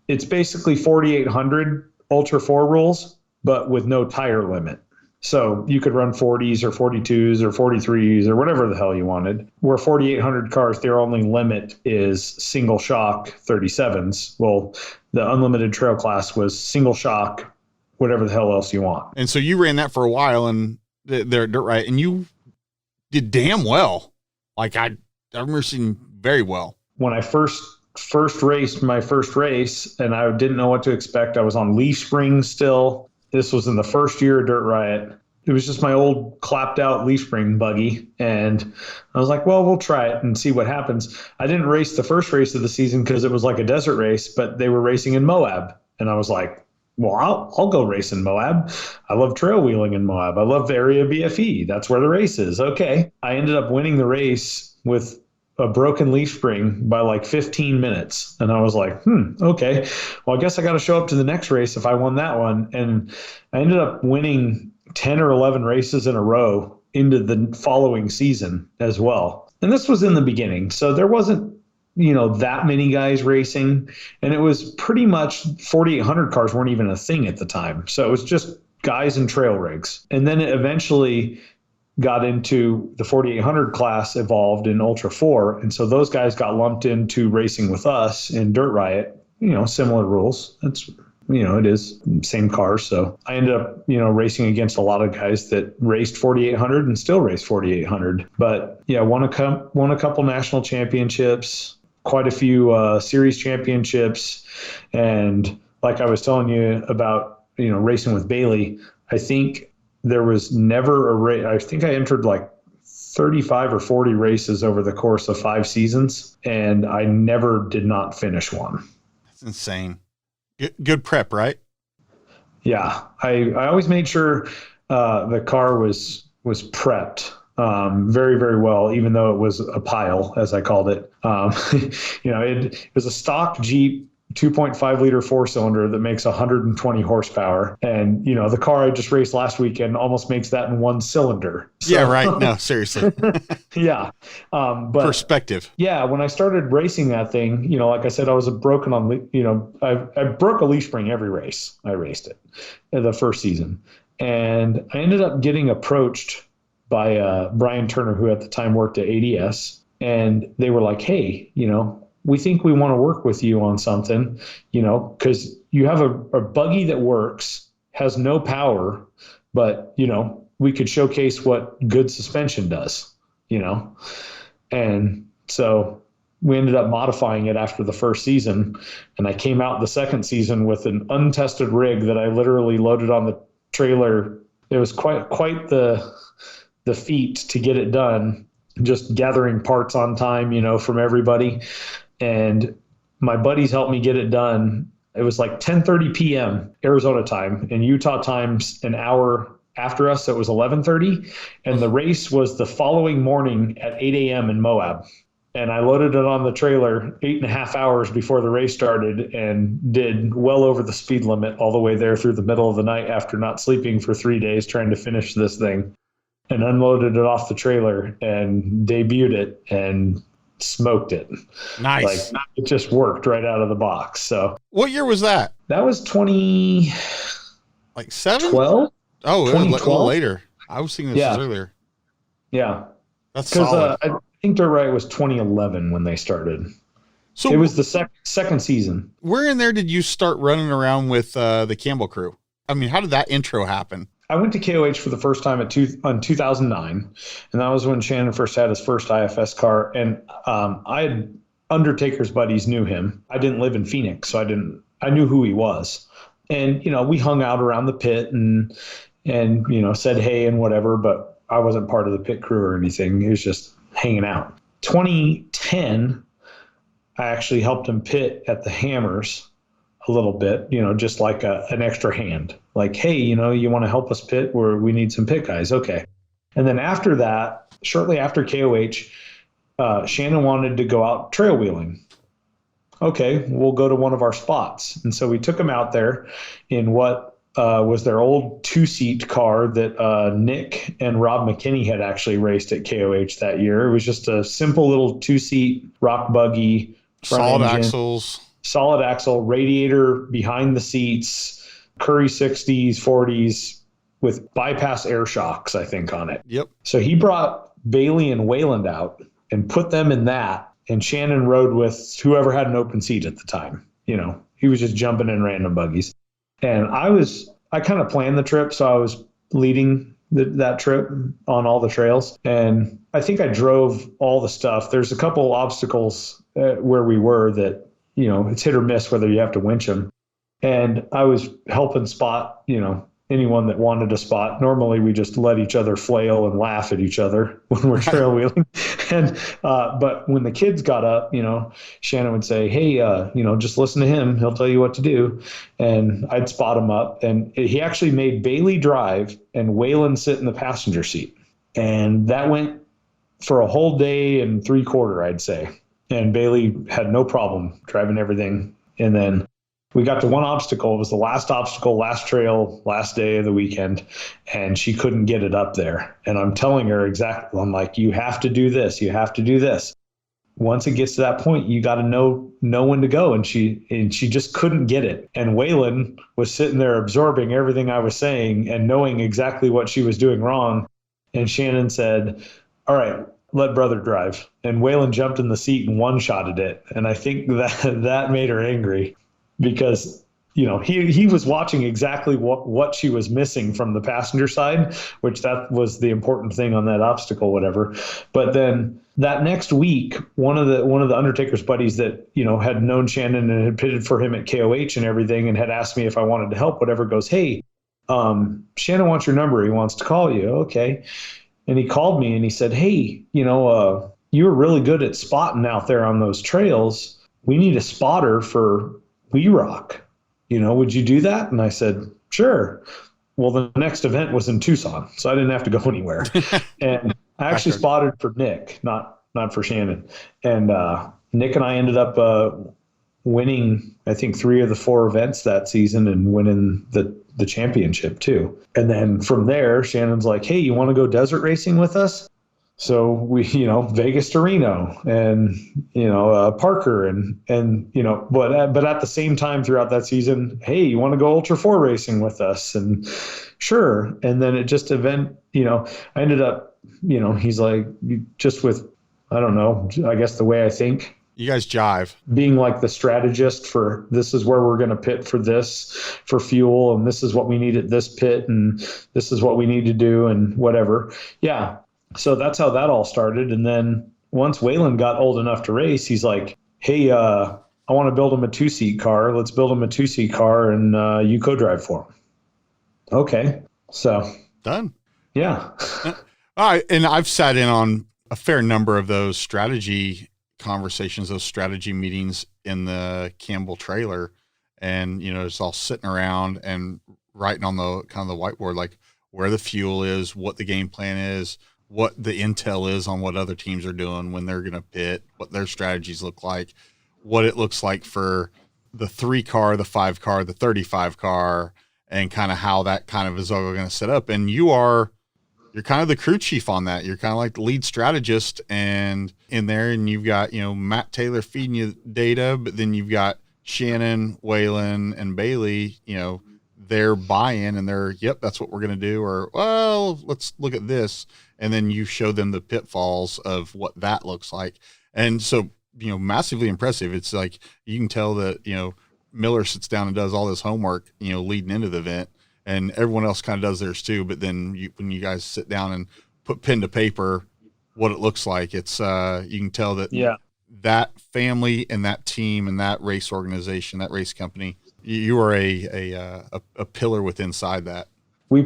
It's basically 4,800 Ultra4 rules, but with no tire limit. So you could run 40s or 42s or 43s or whatever the hell you wanted. Where 4,800 cars, their only limit is single shock 37s. Well, the unlimited trail class was single shock, whatever the hell else you want. And so you ran that for a while, and they're dirt right, and you did damn well. Like I remember seeing very well. When I first raced my first race, and I didn't know what to expect, I was on leaf springs still. This was in the first year of Dirt Riot. It was just my old clapped out leaf spring buggy. And I was like, well, we'll try it and see what happens. I didn't race the first race of the season because it was like a desert race, but they were racing in Moab. And I was like, well, I'll go race in Moab. I love trail wheeling in Moab. I love area BFE. That's where the race is. Okay. I ended up winning the race with a broken leaf spring by like 15 minutes. And I was like, okay, well, I guess I got to show up to the next race if I won that one. And I ended up winning 10 or 11 races in a row into the following season as well. And this was in the beginning. So there wasn't, that many guys racing. And it was pretty much 4,800 cars weren't even a thing at the time. So it was just guys in trail rigs. And then it eventually got into the 4,800 class, evolved in Ultra4. And so those guys got lumped into racing with us in Dirt Riot, similar rules. That's, it is same cars. So I ended up, racing against a lot of guys that raced 4,800 and still race 4,800. But yeah, won a couple national championships, quite a few series championships. And like I was telling you about, racing with Bailey, I think there was never a race. I think I entered like 35 or 40 races over the course of 5 seasons, and I never did not finish one. That's insane. Good prep, right? Yeah. I always made sure the car was prepped very, very well, even though it was a pile, as I called it. It was a stock Jeep 2.5 liter 4-cylinder that makes 120 horsepower. And, the car I just raced last weekend almost makes that in one cylinder. So, yeah, right. No, seriously. Yeah. But perspective. Yeah. When I started racing that thing, like I said, I was broken on, I broke a leaf spring every race. I raced it in the first season. And I ended up getting approached by Brian Turner, who at the time worked at ADS. And they were like, hey, we think we want to work with you on something, because you have a buggy that works, has no power, but, we could showcase what good suspension does, And so we ended up modifying it after the first season. And I came out the second season with an untested rig that I literally loaded on the trailer. It was quite the feat to get it done, just gathering parts on time, from everybody. And my buddies helped me get it done. It was like 10:30 p.m. Arizona time, and Utah time's an hour after us. So it was 11:30, and the race was the following morning at 8 a.m. in Moab. And I loaded it on the trailer 8.5 hours before the race started and did well over the speed limit all the way there through the middle of the night after not sleeping for 3 days trying to finish this thing, and unloaded it off the trailer and debuted it and smoked it. Nice. Like, it just worked right out of the box. So what year was that? That was 20 like 7? 12? Oh, it was a 2012? little later. I was thinking this was earlier. Yeah. That's solid. I think Dirt Riot was 2011 when they started. So it was the second season. Where in there did you start running around with the Campbell crew? I mean, how did that intro happen? I went to KOH for the first time in 2009, and that was when Shannon first had his first IFS car. And I had Undertaker's buddies knew him. I didn't live in Phoenix, so I knew who he was. And we hung out around the pit and said hey and whatever, but I wasn't part of the pit crew or anything. It was just hanging out. 2010, I actually helped him pit at the Hammers a little bit, just like an extra hand. Like, hey, you want to help us pit, where we need some pit guys. Okay. And then after that, shortly after KOH, Shannon wanted to go out trail wheeling. Okay, we'll go to one of our spots. And so we took him out there in what was their old 2-seat car that Nick and Rob McKinney had actually raced at KOH that year. It was just a simple little 2-seat rock buggy. Solid axles. Solid axle, radiator behind the seats, Curry 60s, 40s, with bypass air shocks, I think, on it. Yep. So he brought Bailey and Weyland out and put them in that. And Shannon rode with whoever had an open seat at the time. He was just jumping in random buggies. And I kind of planned the trip. So I was leading that trip on all the trails. And I think I drove all the stuff. There's a couple obstacles where we were that, it's hit or miss whether you have to winch them. And I was helping spot, anyone that wanted a spot. Normally we just let each other flail and laugh at each other when we're trail wheeling. But when the kids got up, Shannon would say, hey, just listen to him. He'll tell you what to do. And I'd spot him up. And he actually made Bailey drive and Weyland sit in the passenger seat. And that went for a whole day and 3/4, I'd say. And Bailey had no problem driving everything. And then we got to one obstacle. It was the last obstacle, last trail, last day of the weekend, and she couldn't get it up there. And I'm telling her exactly, I'm like, you have to do this. You have to do this. Once it gets to that point, you got to know when to go. And she just couldn't get it. And Weyland was sitting there absorbing everything I was saying and knowing exactly what she was doing wrong. And Shannon said, all right, let brother drive. And Weyland jumped in the seat and one-shotted it. And I think that made her angry. Because, he was watching exactly what she was missing from the passenger side, which that was the important thing on that obstacle, whatever. But then that next week, one of the Undertaker's buddies that, had known Shannon and had pitted for him at KOH and everything and had asked me if I wanted to help, whatever, goes, hey, Shannon wants your number. He wants to call you. Okay. And he called me and he said, hey, you were really good at spotting out there on those trails. We need a spotter for We Rock, would you do that? And I said, sure. Well, the next event was in Tucson, so I didn't have to go anywhere. And I actually spotted for Nick, not for Shannon. And Nick and I ended up winning, I think, 3 of the 4 events that season and winning the championship too. And then from there, Shannon's like, hey, you want to go desert racing with us? So we, Vegas to Reno and, Parker and but at the same time throughout that season, hey, you want to go Ultra4 Racing with us? And sure. And then it just I ended up, he's like, just with, I don't know, I guess the way I think. You guys jive. Being like the strategist for this is where we're going to pit for this, for fuel. And this is what we need at this pit. And this is what we need to do and whatever. Yeah. So that's how that all started. And then once Weyland got old enough to race, he's like, hey, I want to build him a 2-seat car. Let's build him a 2-seat car and you co-drive for him. Okay. So. Done. Yeah. All right. And I've sat in on a fair number of those strategy conversations, those strategy meetings in the Campbell trailer. And, it's all sitting around and writing on the kind of the whiteboard, like where the fuel is, what the game plan is, what the intel is on what other teams are doing when they're going to pit, what their strategies look like, what it looks like for the 3 car, the 5 car, the 35 car, and kind of how that kind of is all going to set up. And you're kind of the crew chief on that. You're kind of like the lead strategist and in there, and you've got, Matt Taylor feeding you data, but then you've got Shannon, Weyland, and Bailey, their buy-in and their, yep, that's what we're going to do. Or, well, let's look at this. And then you show them the pitfalls of what that looks like. And so, massively impressive. It's like, you can tell that, Miller sits down and does all this homework, leading into the event, and everyone else kind of does theirs too. But then when you guys sit down and put pen to paper, what it looks like, it's, you can tell that, that family and that team and that race organization, that race company, you are a pillar within inside that. We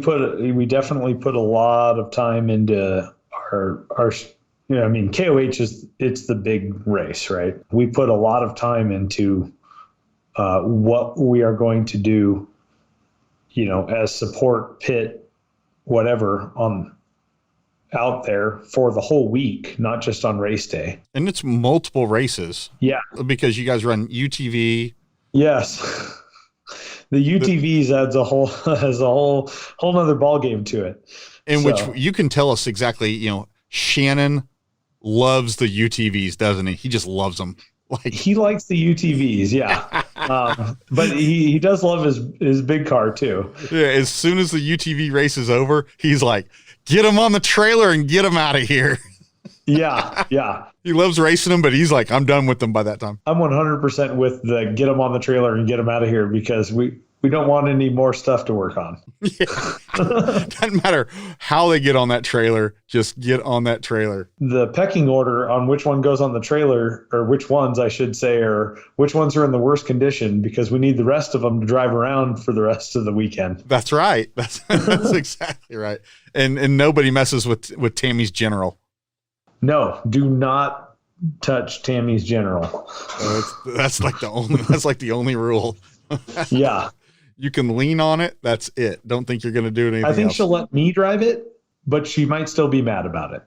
definitely put a lot of time into our KOH it's the big race, right? We put a lot of time into what we are going to do, as support, pit, whatever out there for the whole week, not just on race day. And it's multiple races. Yeah. Because you guys run UTV. Yes. The UTVs adds a whole nother ball game to it. In which you can tell us exactly, Shannon loves the UTVs, doesn't he? He just loves them. Like, he likes the UTVs, yeah. But he does love his big car too. yeah, as soon as the UTV race is over, he's like, get him on the trailer and get him out of here. Yeah, yeah. He loves racing them, but he's like, I'm done with them by that time. I'm 100% with the get them on the trailer and get them out of here because we don't want any more stuff to work on. Yeah. Doesn't matter how they get on that trailer, just get on that trailer. The pecking order on which one goes on the trailer, or which ones I should say, or which ones are in the worst condition, because we need the rest of them to drive around for the rest of the weekend. That's right. That's exactly right. And nobody messes with Tammy's General. No, do not touch Tammy's General. That's like the only rule. Yeah. You can lean on it. That's it. Don't think you're going to do anything I think else. she'll let me drive it, but she might still be mad about it.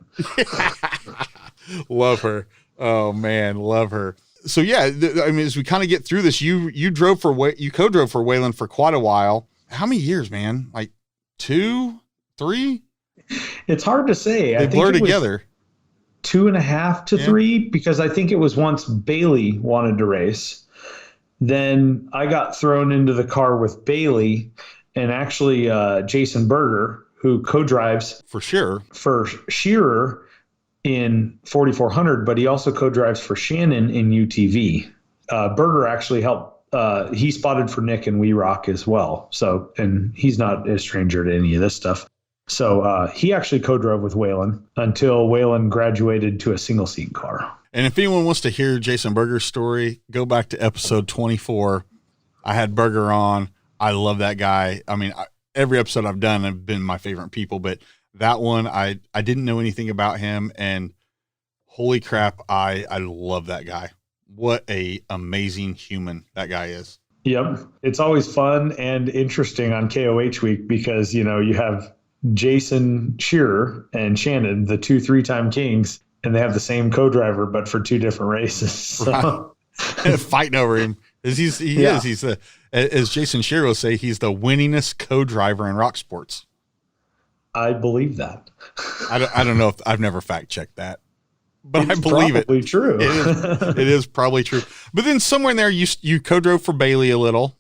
Love her. Oh man, love her. So yeah, I mean, as we kind of get through this, you co-drove for Weyland for quite a while. How many years, man? Like 2, 3? It's hard to say. They I think blur it was together. 2.5 to 3, because I think it was once Bailey wanted to race. Then I got thrown into the car with Bailey, and actually Jason Berger, who co-drives For sure. for Shearer in 4400, but he also co-drives for Shannon in UTV. Berger actually helped. He spotted for Nick and We Rock as well. So, and he's not a stranger to any of this stuff. So he actually co-drove with Weyland until Weyland graduated to a single seat car. And if anyone wants to hear Jason Berger's story, go back to episode 24. I had Berger on. I love that guy. I mean, every episode I've done have been my favorite people, but that one, I didn't know anything about him, and holy crap, I love that guy. What a amazing human that guy is. Yep. It's always fun and interesting on KOH week because, you know, you have Jason Shearer and Shannon, the 2 3-time kings, and they have the same co-driver, but for 2 different races. So. Right. Fighting over him. He's the, as Jason Shearer will say, he's the winningest co-driver in rock sports. I believe that. I don't know if I've never fact checked that, but It's I believe it. probably true. It is probably true. But then somewhere in there, you co-drove for Bailey a little.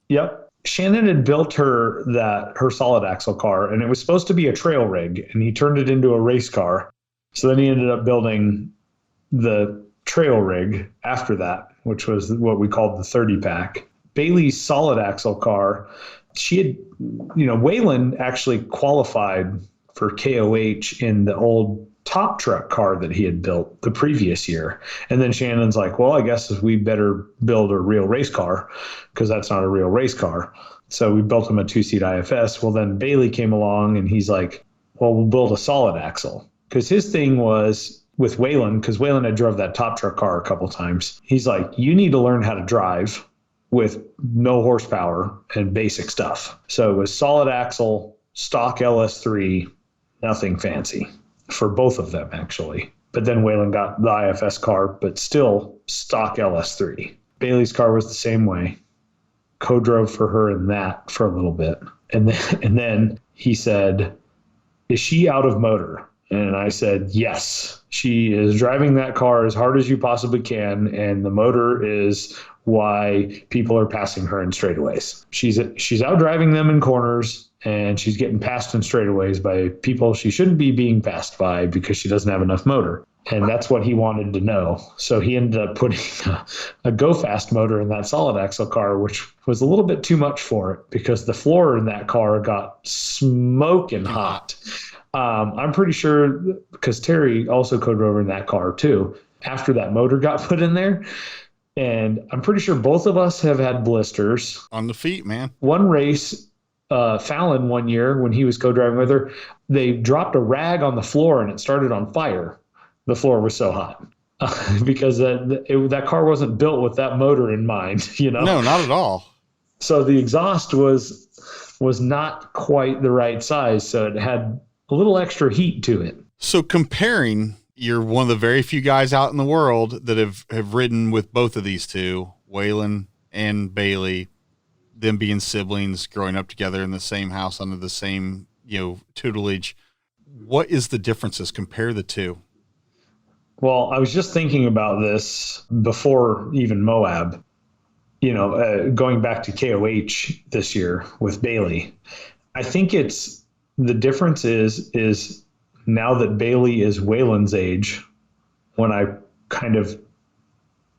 Yep. Shannon had built her solid axle car, and it was supposed to be a trail rig, and he turned it into a race car. So then he ended up building the trail rig after that, which was what we called the 30 pack. Bailey's solid axle car, she had, you know, Weyland actually qualified for KOH in the old top truck car that he had built the previous year. And then Shannon's like, well, I guess we better build a real race car because that's not a real race car. So we built him a 2-seat IFS. Well, then Bailey came along and he's like, well, we'll build a solid axle. Because his thing was with Weyland, because Weyland had drove that top truck car a couple times. He's like, you need to learn how to drive with no horsepower and basic stuff. So it was solid axle, stock LS3, nothing fancy for both of them, actually. But then Weyland got the IFS car, but still stock LS3. Bailey's car was the same way. Co-drove for her in that for a little bit. And then he said, is she out of motor? And I said, yes, she is driving that car as hard as you possibly can. And the motor is why people are passing her in straightaways. She's out driving them in corners, and she's getting passed in straightaways by people she shouldn't be being passed by because she doesn't have enough motor. And that's what he wanted to know. So he ended up putting a go fast motor in that solid axle car, which was a little bit too much for it because the floor in that car got smoking hot. I'm pretty sure because Terry also co-drove in that car too, after that motor got put in there. And I'm pretty sure both of us have had blisters. On the feet, man. One race, Fallon one year when he was co-driving with her, they dropped a rag on the floor and it started on fire. The floor was so hot because that car wasn't built with that motor in mind, you know? No, not at all. So the exhaust was not quite the right size. So it had a little extra heat to it. So comparing, you're one of the very few guys out in the world that have ridden with both of these two, Weyland and Bailey, them being siblings, growing up together in the same house under the same, tutelage. What is the differences? Compare the two. Well, I was just thinking about this before even Moab, going back to KOH this year with Bailey. I think the difference is now that Bailey is Weyland's age, when I kind of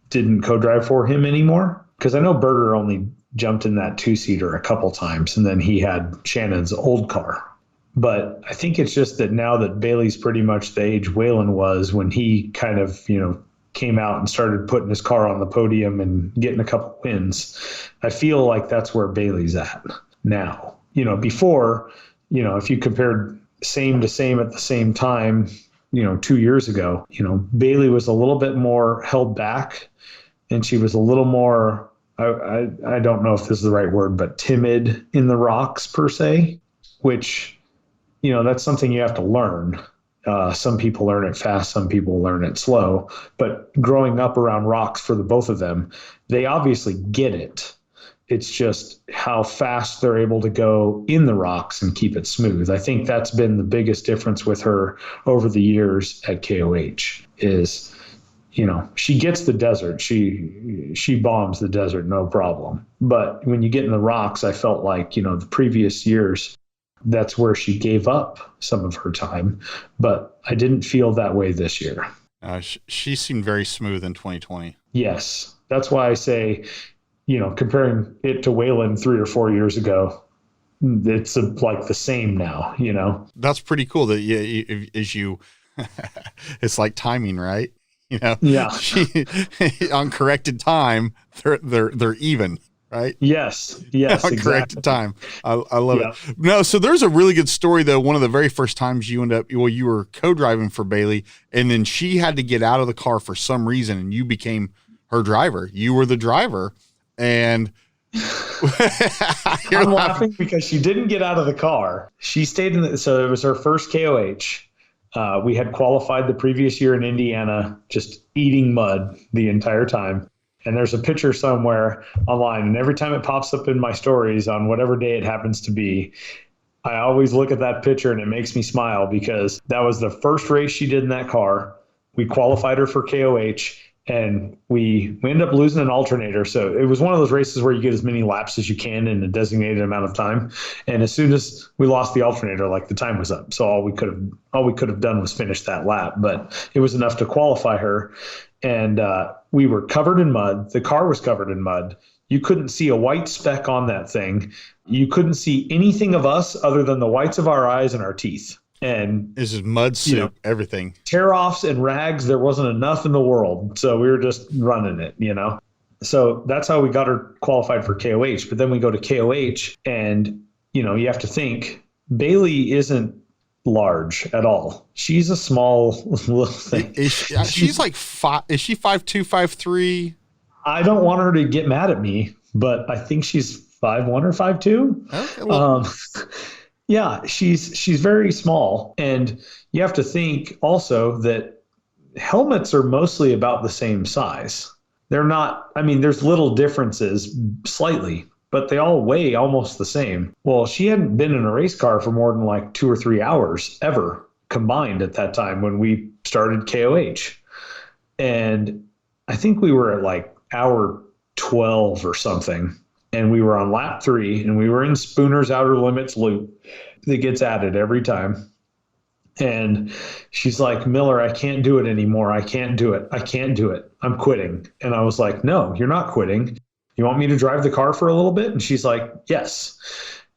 didn't co-drive for him anymore, because I know Berger only jumped in that two-seater a couple times, and then he had Shannon's old car. But I think it's just that now that Bailey's pretty much the age Weyland was when he kind of, came out and started putting his car on the podium and getting a couple wins, I feel like that's where Bailey's at now. Before, if you compared same to same at the same time, 2 years ago, Bailey was a little bit more held back, and she was a little more, I don't know if this is the right word, but timid in the rocks per se, which, that's something you have to learn. Some people learn it fast, some people learn it slow, but growing up around rocks for the both of them, they obviously get it. It's just how fast they're able to go in the rocks and keep it smooth. I think that's been the biggest difference with her over the years at KOH is, she gets the desert. She bombs the desert, no problem. But when you get in the rocks, I felt like, the previous years, that's where she gave up some of her time. But I didn't feel that way this year. She seemed very smooth in 2020. Yes. That's why I say, comparing it to Weyland 3 or 4 years ago, it's like the same now, That's pretty cool that it's like timing, right? Yeah. On corrected time, they're even, right? Yes, on exactly. Corrected time. I love it. No, so there's a really good story though. One of the very first times you were co-driving for Bailey, and then she had to get out of the car for some reason, and you became her driver. You were the driver, and I'm laughing because she didn't get out of the car. She stayed so it was her first KOH. We had qualified the previous year in Indiana, just eating mud the entire time. And there's a picture somewhere online, and every time it pops up in my stories on whatever day it happens to be, I always look at that picture and it makes me smile because that was the first race she did in that car. We qualified her for KOH, and we ended up losing an alternator. So it was one of those races where you get as many laps as you can in a designated amount of time. And as soon as we lost the alternator, like the time was up. So all we could have done was finish that lap, but it was enough to qualify her. And we were covered in mud. The car was covered in mud. You couldn't see a white speck on that thing. You couldn't see anything of us other than the whites of our eyes and our teeth. And this is mud soup, everything. Tear-offs and rags, there wasn't enough in the world. So we were just running it, So that's how we got her qualified for KOH. But then we go to KOH, and, you have to think, Bailey isn't large at all. She's a small little thing. She's like five. Is she 5'2", 5'3"? I don't want her to get mad at me, but I think she's 5'1" or 5'2". Okay, well. Yeah, she's very small. And you have to think also that helmets are mostly about the same size. They're not, there's little differences slightly, but they all weigh almost the same. Well, she hadn't been in a race car for more than like 2 or 3 hours ever combined at that time when we started KOH. And I think we were at like hour 12 or something. And we were on lap 3, and we were in Spooner's outer limits loop that gets added every time. And she's like, Miller, I can't do it anymore. I can't do it. I'm quitting. And I was like, no, you're not quitting. You want me to drive the car for a little bit? And she's like, yes.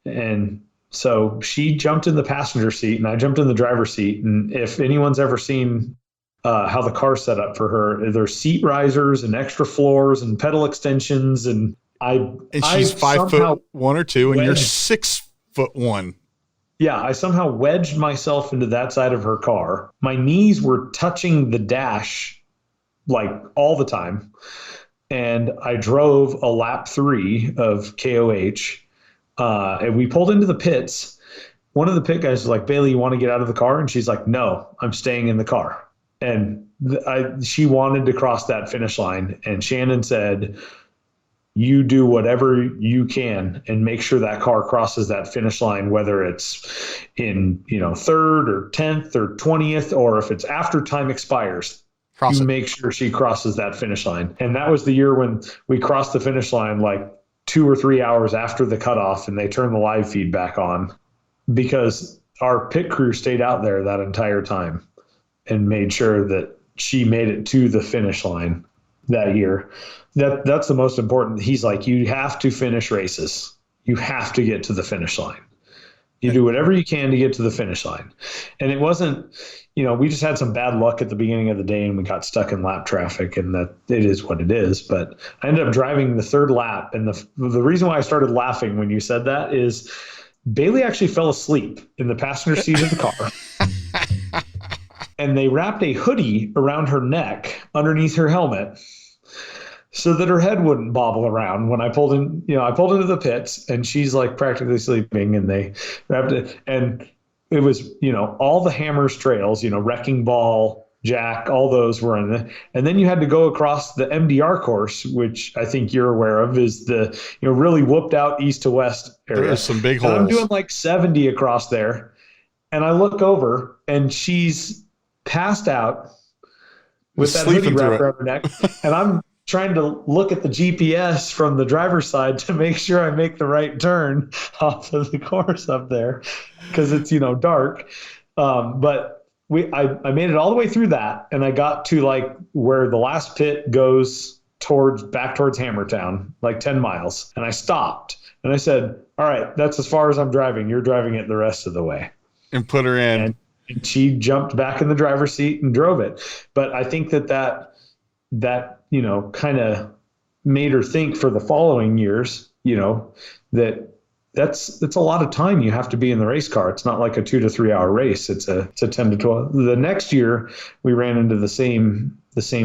And so she jumped in the passenger seat, and I jumped in the driver's seat. And if anyone's ever seen how the car's set up for her, there's seat risers and extra floors and pedal extensions, and she's 5'1" or 2", and you're 6'1". Yeah, I somehow wedged myself into that side of her car. My knees were touching the dash like all the time. And I drove a lap 3 of KOH. And we pulled into the pits. One of the pit guys was like, Bailey, you want to get out of the car? And she's like, no, I'm staying in the car. And she wanted to cross that finish line. And Shannon said, you do whatever you can and make sure that car crosses that finish line, whether it's in, 3rd or 10th or 20th, or if it's after time expires. you make sure she crosses that finish line. And that was the year when we crossed the finish line like 2 or 3 hours after the cutoff, and they turned the live feed back on because our pit crew stayed out there that entire time and made sure that she made it to the finish line that year. That's the most important. He's like, you have to finish races. You have to get to the finish line. You do whatever you can to get to the finish line. And it wasn't, we just had some bad luck at the beginning of the day and we got stuck in lap traffic, and that it is what it is. But I ended up driving the third lap. And the reason why I started laughing when you said that is Bailey actually fell asleep in the passenger seat of the car. And they wrapped a hoodie around her neck underneath her helmet so that her head wouldn't bobble around when I pulled in. I pulled into the pits and she's like practically sleeping, and they wrapped it. And it was, all the Hammers trails, Wrecking Ball, Jack, all those were in it. And then you had to go across the MDR course, which I think you're aware of, is the, really whooped out east to west area. There's some big holes. And I'm doing like 70 across there. And I look over and she's passed out with that hoodie wrapped around her neck. And I'm trying to look at the GPS from the driver's side to make sure I make the right turn off of the course up there because it's, dark. But I made it all the way through that, and I got to like where the last pit goes back towards Hammertown, like 10 miles. And I stopped and I said, all right, that's as far as I'm driving. You're driving it the rest of the way. And put her in. And she jumped back in the driver's seat and drove it. But I think that kind of made her think for the following years, that's a lot of time you have to be in the race car. It's not like a 2 to 3 hour race. It's a 10 to 12. The next year we ran into the same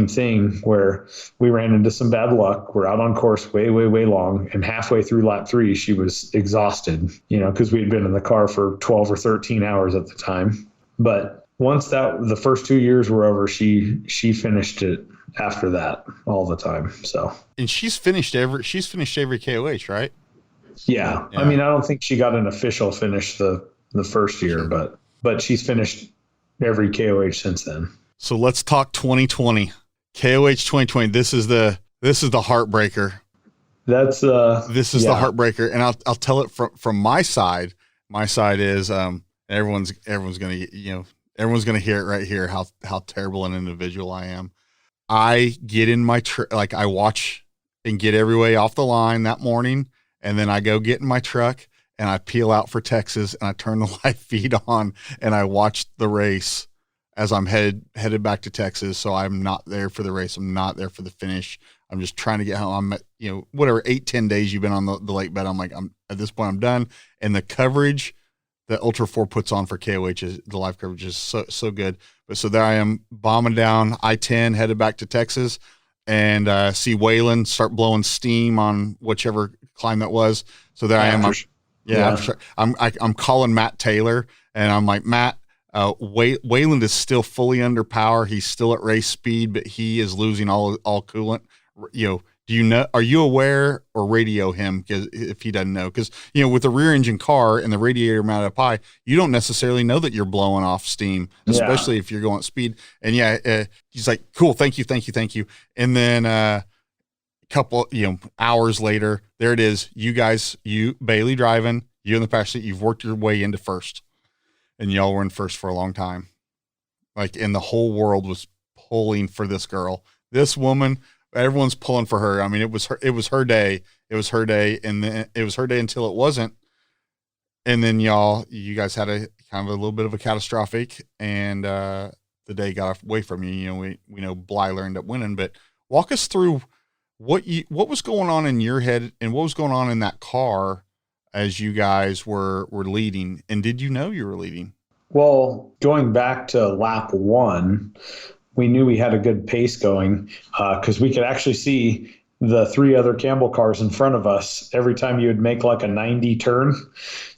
thing where we ran into some bad luck. We're out on course way, way, way long. And halfway through lap 3, she was exhausted, because we had been in the car for 12 or 13 hours at the time. But once the first 2 years were over, she finished it after that all the time. So, and she's finished every KOH, right? Yeah. I mean, I don't think she got an official finish the first year, but she's finished every KOH since then. So let's talk 2020. KOH 2020. This is the heartbreaker. This is the heartbreaker, and I'll tell it from my side. My side is everyone's gonna hear it right here how terrible an individual I am. I get in my I watch and get every way off the line that morning, and then I go get in my truck and I peel out for Texas, and I turn the live feed on and I watch the race as I'm headed back to Texas. So I'm not there for the race. I'm not there for the finish. I'm just trying to get home. I'm whatever 8-10 days you've been on the lake bed. I'm like, at this point I'm done. And the coverage that Ultra4 puts on for KOH the live coverage is so good. But so there I am bombing down I-10 headed back to Texas, and see Weyland start blowing steam on whichever climb that was. So there I am. I'm calling Matt Taylor, and I'm like, Matt, Weyland is still fully under power. He's still at race speed, but he is losing all coolant. Do you know, are you aware, or radio him? Because if he doesn't know, because, with a rear engine car and the radiator mounted up high, you don't necessarily know that you're blowing off steam, especially if you're going at speed. And he's like, cool. Thank you. And then, a couple, hours later, there it is. You guys, Bailey driving, you in the passenger seat, you've worked your way into first, and y'all were in first for a long time. And the whole world was pulling for this girl, this woman. Everyone's pulling for her. I mean, it was her day. And then it was her day until it wasn't. And then you guys had a kind of a little bit of a catastrophic, and the day got away from you. We know Blyler ended up winning, but walk us through what was going on in your head and what was going on in that car as you guys were leading. And did you know you were leading? Well, going back to lap 1, we knew we had a good pace going because we could actually see the 3 other Campbell cars in front of us. Every time you would make like a 90 turn,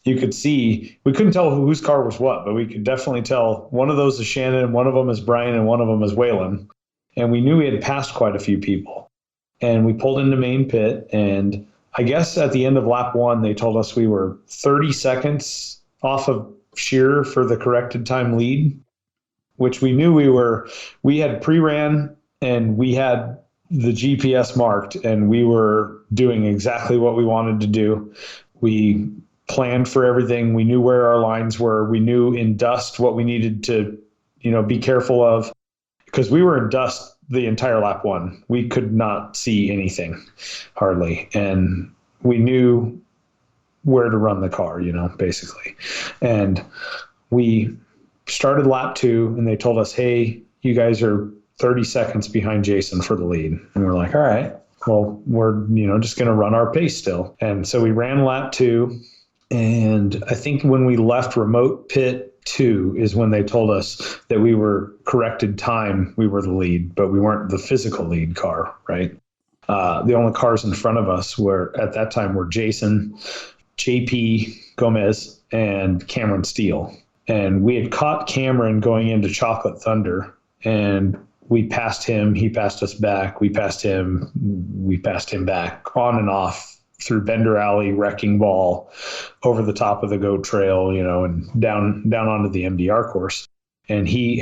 you could see, we couldn't tell whose car was what, but we could definitely tell one of those is Shannon, one of them is Brian, and one of them is Weyland. And we knew we had passed quite a few people. And we pulled into main pit, and I guess at the end of lap 1, they told us we were 30 seconds off of Shearer for the corrected time lead. which we knew we had pre-ran and we had the GPS marked and we were doing exactly what we wanted to do. We planned for everything. We knew where our lines were. We knew in dust what we needed to, be careful of, because we were in dust the entire lap one. We could not see anything hardly. And we knew where to run the car, basically. And we started lap 2 and they told us, hey, you guys are 30 seconds behind Jason for the lead. And we're like, all right, well, we're, just going to run our pace still. And so we ran lap 2. And I think when we left remote pit 2 is when they told us that we were corrected time. We were the lead, but we weren't the physical lead car, right? The only cars in front of us at that time were Jason, JP Gomez, and Cameron Steele. And we had caught Cameron going into Chocolate Thunder, and we passed him. He passed us back. We passed him. We passed him back, on and off through Bender Alley, Wrecking Ball, over the top of the Goat Trail, and down onto the MDR course. And he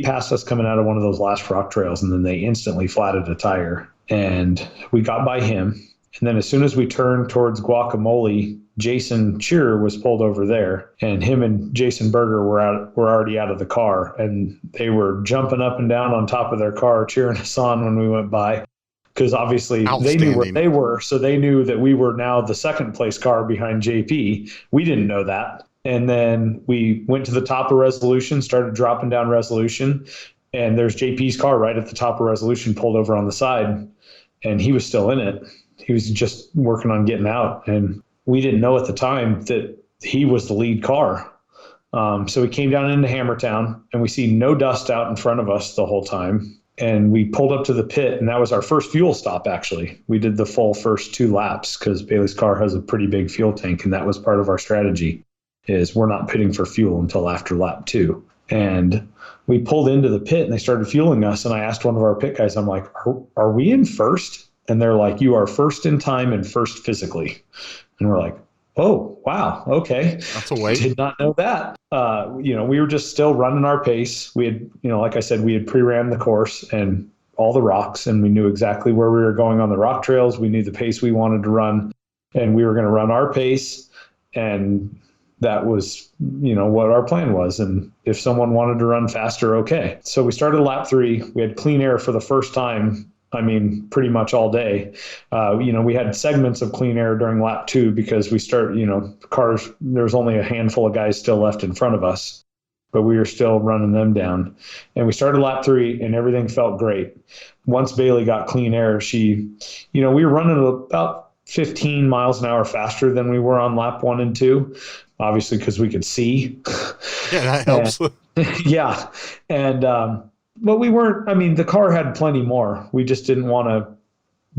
passed us coming out of one of those last rock trails, and then they instantly flatted a tire. And we got by him. And then as soon as we turned towards Guacamole, Jason Shearer was pulled over there, and him and Jason Berger were already out of the car, and they were jumping up and down on top of their car, cheering us on when we went by. Because obviously they knew where they were, so they knew that we were now the second place car behind JP. We didn't know that. And then we went to the top of Resolution, started dropping down Resolution, and there's JP's car right at the top of Resolution pulled over on the side, and he was still in it. He was just working on getting out, and we didn't know at the time that he was the lead car. So we came down into Hammertown, and we see no dust out in front of us the whole time. And we pulled up to the pit, and that was our first fuel stop, actually. We did the full first 2 laps because Bailey's car has a pretty big fuel tank, and that was part of our strategy, is we're not pitting for fuel until after lap 2. And we pulled into the pit, and they started fueling us, and I asked one of our pit guys, I'm like, are we in first? And they're like, you are first in time and first physically. And we're like, oh, wow, okay. That's a wait. Did not know that. We were just still running our pace. We had, like I said, we had pre-ran the course and all the rocks, and we knew exactly where we were going on the rock trails. We knew the pace we wanted to run, and we were going to run our pace. And that was, what our plan was. And if someone wanted to run faster, okay. So we started lap 3. We had clean air for the first time. Pretty much all day. We had segments of clean air during lap 2 because we cars, there was only a handful of guys still left in front of us, but we were still running them down. And we started lap 3 and everything felt great. Once Bailey got clean air, we were running about 15 miles an hour faster than we were on lap 1 and 2, obviously because we could see. Yeah, that helps. Yeah. And, but we weren't, the car had plenty more. We just didn't want to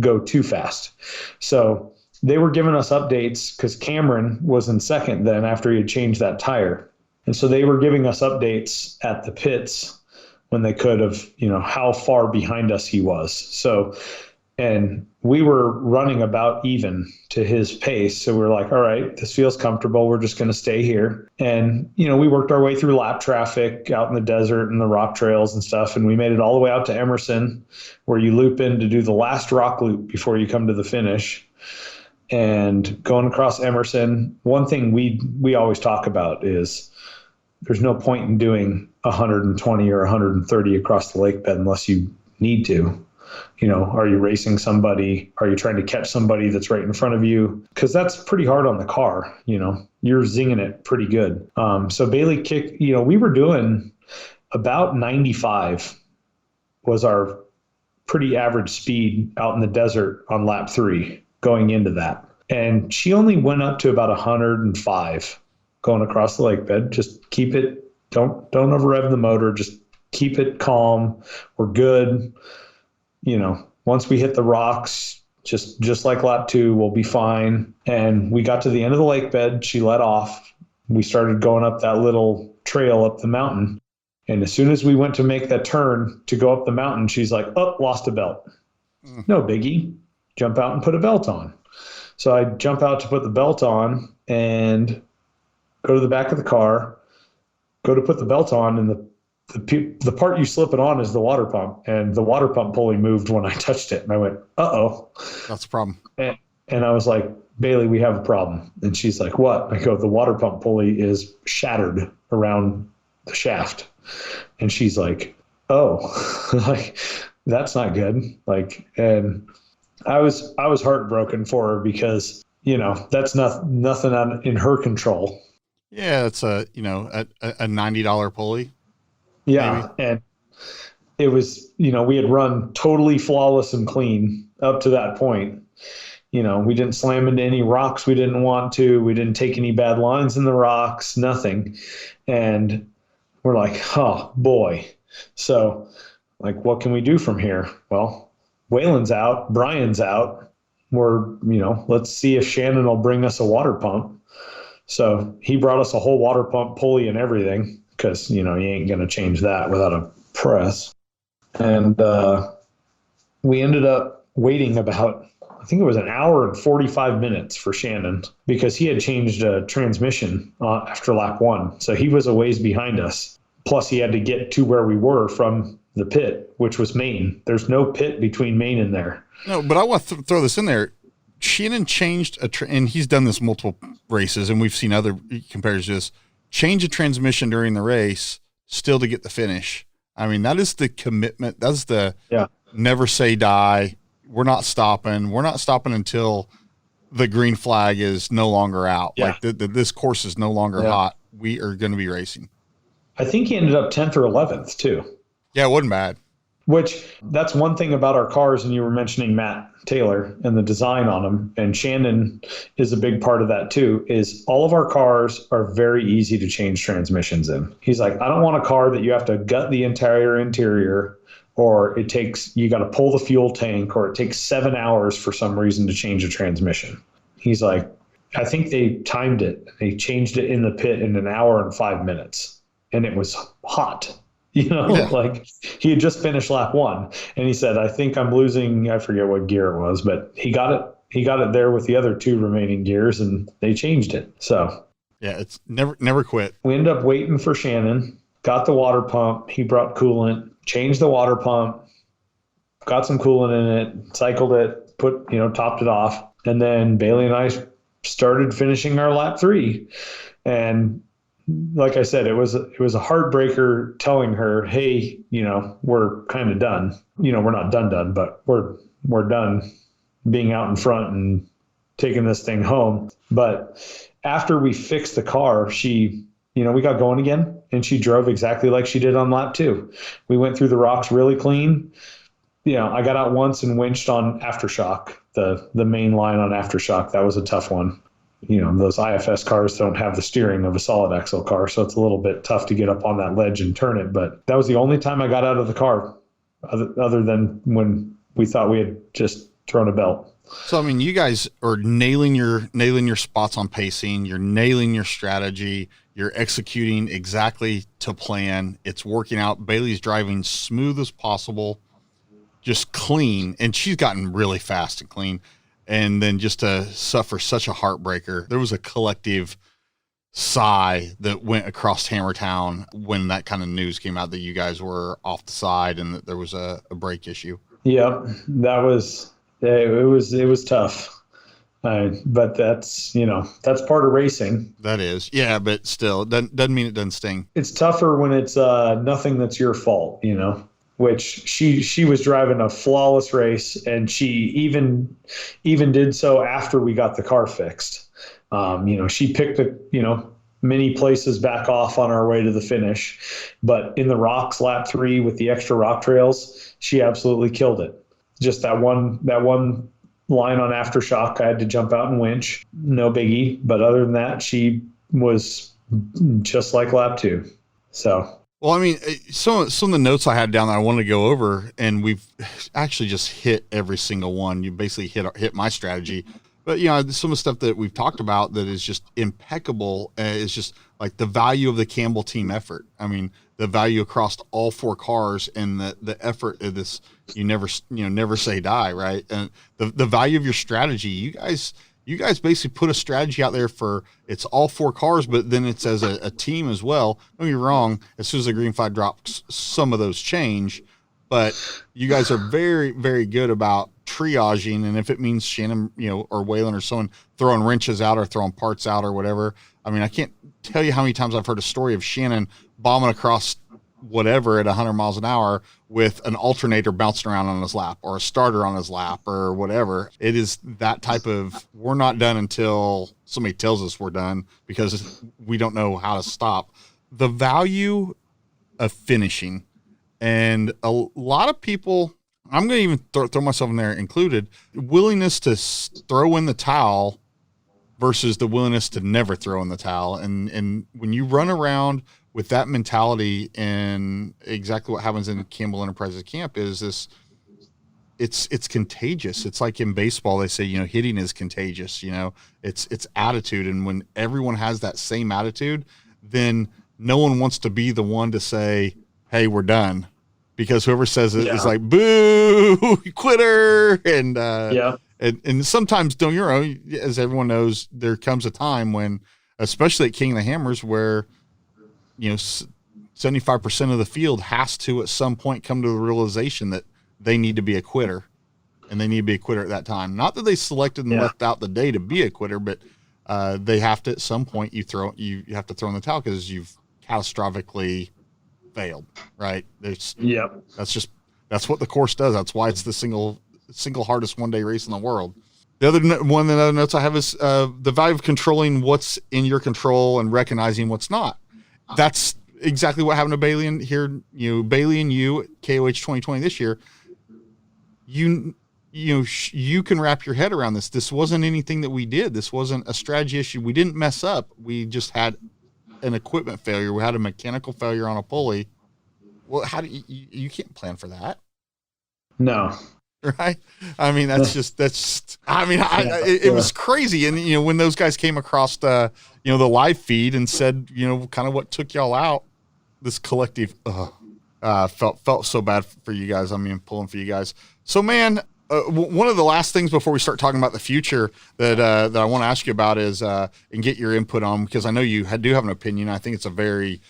go too fast. So they were giving us updates because Cameron was in second then after he had changed that tire. And so they were giving us updates at the pits when they could of, how far behind us he was. So, and we were running about even to his pace. So we were like, all right, this feels comfortable. We're just going to stay here. And, we worked our way through lap traffic out in the desert and the rock trails and stuff. And we made it all the way out to Emerson, where you loop in to do the last rock loop before you come to the finish. And going across Emerson, one thing we always talk about is there's no point in doing 120 or 130 across the lake bed unless you need to. Are you racing somebody? Are you trying to catch somebody that's right in front of you? Because that's pretty hard on the car. You're zinging it pretty good. So Bailey kicked, we were doing about 95 was our pretty average speed out in the desert on lap 3 going into that. And she only went up to about 105 going across the lake bed. Just keep it, don't over rev the motor. Just keep it calm. We're good. Once we hit the rocks, just like lap 2, we'll be fine. And we got to the end of the lake bed. She let off. We started going up that little trail up the mountain. And as soon as we went to make that turn to go up the mountain, she's like, oh, lost a belt. No biggie. Jump out and put a belt on. So I jump out to put the belt on and go to the back of the car, go to put the belt on, and the the part you slip it on is the water pump, and the water pump pulley moved when I touched it. And I went, uh-oh. That's a problem. And I was like, Bailey, we have a problem. And she's like, what? I go, the water pump pulley is shattered around the shaft. And she's like, oh, like, that's not good. Like, and I was heartbroken for her because, you know, that's nothing in her control. Yeah. It's a $90 pulley. Yeah. Maybe. And it was, you know, we had run totally flawless and clean up to that point. You know, we didn't slam into any rocks we didn't want to. We didn't take any bad lines in the rocks, nothing. And we're like, oh, boy. So, like, what can we do from here? Well, Weyland's out. Brian's out. Let's see if Shannon will bring us a water pump. So he brought us a whole water pump pulley and everything because, you know, you ain't going to change that without a press. And we ended up waiting about, I think it was an hour and 45 minutes for Shannon because he had changed a transmission after lap 1. So he was a ways behind us. Plus he had to get to where we were from the pit, which was Maine. There's no pit between Maine and there. No, but I want to throw this in there. Shannon changed and he's done this multiple races, and we've seen other compares to this. Change a transmission during the race still to get the finish. I mean, that is the commitment. That's the never say die. We're not stopping. We're not stopping until the green flag is no longer out. Yeah. Like this course is no longer hot. We are going to be racing. I think he ended up 10th or 11th too. Yeah, it wasn't bad. Which that's one thing about our cars. And you were mentioning Matt Taylor and the design on them. And Shannon is a big part of that too, is all of our cars are very easy to change transmissions in. He's like, I don't want a car that you have to gut the entire interior, or you got to pull the fuel tank, or it takes 7 hours for some reason to change a transmission. He's like, I think they timed it. They changed it in the pit in an hour and 5 minutes, and it was hot. You know, like he had just finished lap 1, and he said, I think I'm losing, I forget what gear it was, but he got it there with the other 2 remaining gears, and they changed it. So yeah, it's never quit. We ended up waiting for Shannon, got the water pump. He brought coolant, changed the water pump, got some coolant in it, cycled it, topped it off. And then Bailey and I started finishing our lap 3. And like I said, it was a heartbreaker telling her, hey, you know, we're kind of done. You know, we're not done, but we're done being out in front and taking this thing home. But after we fixed the car, we got going again, and she drove exactly like she did on lap 2. We went through the rocks really clean. You know, I got out once and winched on aftershock, the main line on aftershock. That was a tough one. You know, those IFS cars don't have the steering of a solid axle car, so it's a little bit tough to get up on that ledge and turn it. But that was the only time I got out of the car, other than when we thought we had just thrown a belt. So, I mean, you guys are nailing your spots on pacing. You're nailing your strategy. You're executing exactly to plan. It's working out. Bailey's driving smooth as possible, just clean. And she's gotten really fast and clean. And then just to suffer such a heartbreaker, there was a collective sigh that went across Hammertown when that kind of news came out that you guys were off the side and that there was a brake issue. Yep. It was tough. But that's part of racing. That is. Yeah. But still doesn't mean it doesn't sting. It's tougher when it's nothing that's your fault, you know, which she was driving a flawless race, and she even did so after we got the car fixed. She picked many places back off on our way to the finish, but in the rocks, lap 3 with the extra rock trails, she absolutely killed it. Just that one line on aftershock, I had to jump out and winch. No biggie. But other than that, she was just like lap 2. So. Well, I mean, some of the notes I had down that I wanted to go over, and we've actually just hit every single one. You basically hit my strategy. But, you know, some of the stuff that we've talked about that is just impeccable is just like the value of the Campbell team effort. I mean, the value across all 4 cars and the effort of this, never say die, right? And the value of your strategy. You guys You guys basically put a strategy out there for it's all 4 cars, but then it's as a team as well. Don't get me wrong. As soon as the green flag drops, some of those change, but you guys are very, very good about triaging. And if it means Shannon, or Weyland or someone throwing wrenches out or throwing parts out or whatever, I mean, I can't tell you how many times I've heard a story of Shannon bombing across whatever at 100 miles an hour with an alternator bouncing around on his lap or a starter on his lap or whatever. It is that type of, we're not done until somebody tells us we're done because we don't know how to stop. The value of finishing, and a lot of people, I'm going to even throw myself in there included, willingness to throw in the towel versus the willingness to never throw in the towel. And when you run around with that mentality, and exactly what happens in Campbell Enterprises camp is this, it's contagious. It's like in baseball, they say, hitting is contagious, it's attitude. And when everyone has that same attitude, then no one wants to be the one to say, hey, we're done, because whoever says it is like, boo, quitter. And, and sometimes as everyone knows, there comes a time when, especially at King of the Hammers, where 75% of the field has to at some point come to the realization that they need to be a quitter, and they need to be a quitter at that time. Not that they selected and left out the day to be a quitter, but they have to, at some point you have to throw in the towel because you've catastrophically failed, right? That's what the course does. That's why it's the single hardest one-day race in the world. The other notes I have is the value of controlling what's in your control and recognizing what's not. That's exactly what happened to Bailey and Bailey and you at KOH 2020 this year. You can wrap your head around this. This wasn't anything that we did. This wasn't a strategy issue. We didn't mess up. We just had an equipment failure. We had a mechanical failure on a pulley. Well, how do you can't plan for that? No. Right. I mean, it was crazy. And, when those guys came across the live feed and said, kind of what took y'all out, this collective, felt so bad for you guys. I mean, pulling for you guys. So, man, one of the last things before we start talking about the future that I want to ask you about is, and get your input on, because I know you do have an opinion. I think it's a very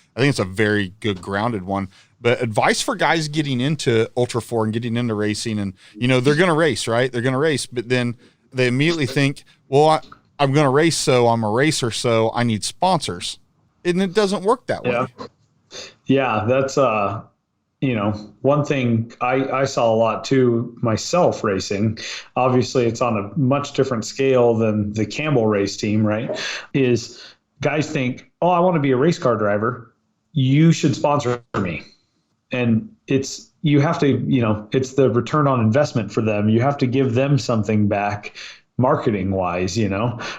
good grounded one. But advice for guys getting into Ultra4 and getting into racing, and they're going to race, right? They're going to race, but then they immediately think, well, I'm going to race, so I'm a racer, so I need sponsors, and it doesn't work that way. Yeah, that's one thing I saw a lot too myself racing. Obviously, it's on a much different scale than the Campbell race team, right? Is guys think, oh, I want to be a race car driver. You should sponsor me. And you have to, it's the return on investment for them. You have to give them something back marketing wise,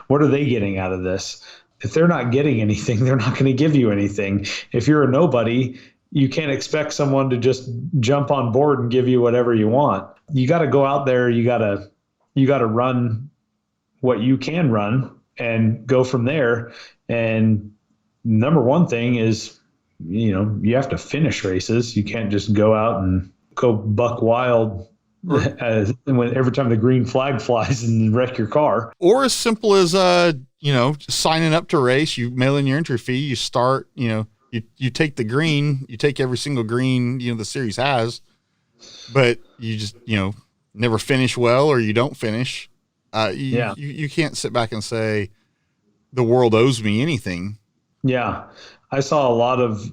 what are they getting out of this? If they're not getting anything, they're not going to give you anything. If you're a nobody, you can't expect someone to just jump on board and give you whatever you want. You got to go out there. You got to run what you can run and go from there. And number one thing is, you have to finish races. You can't just go out and go buck wild every time the green flag flies and wreck your car. Or as simple as, signing up to race, you mail in your entry fee, you start, you take the green, you take every single green, the series has, but you just, never finish well, or you don't finish. You can't sit back and say the world owes me anything. Yeah. I saw a lot of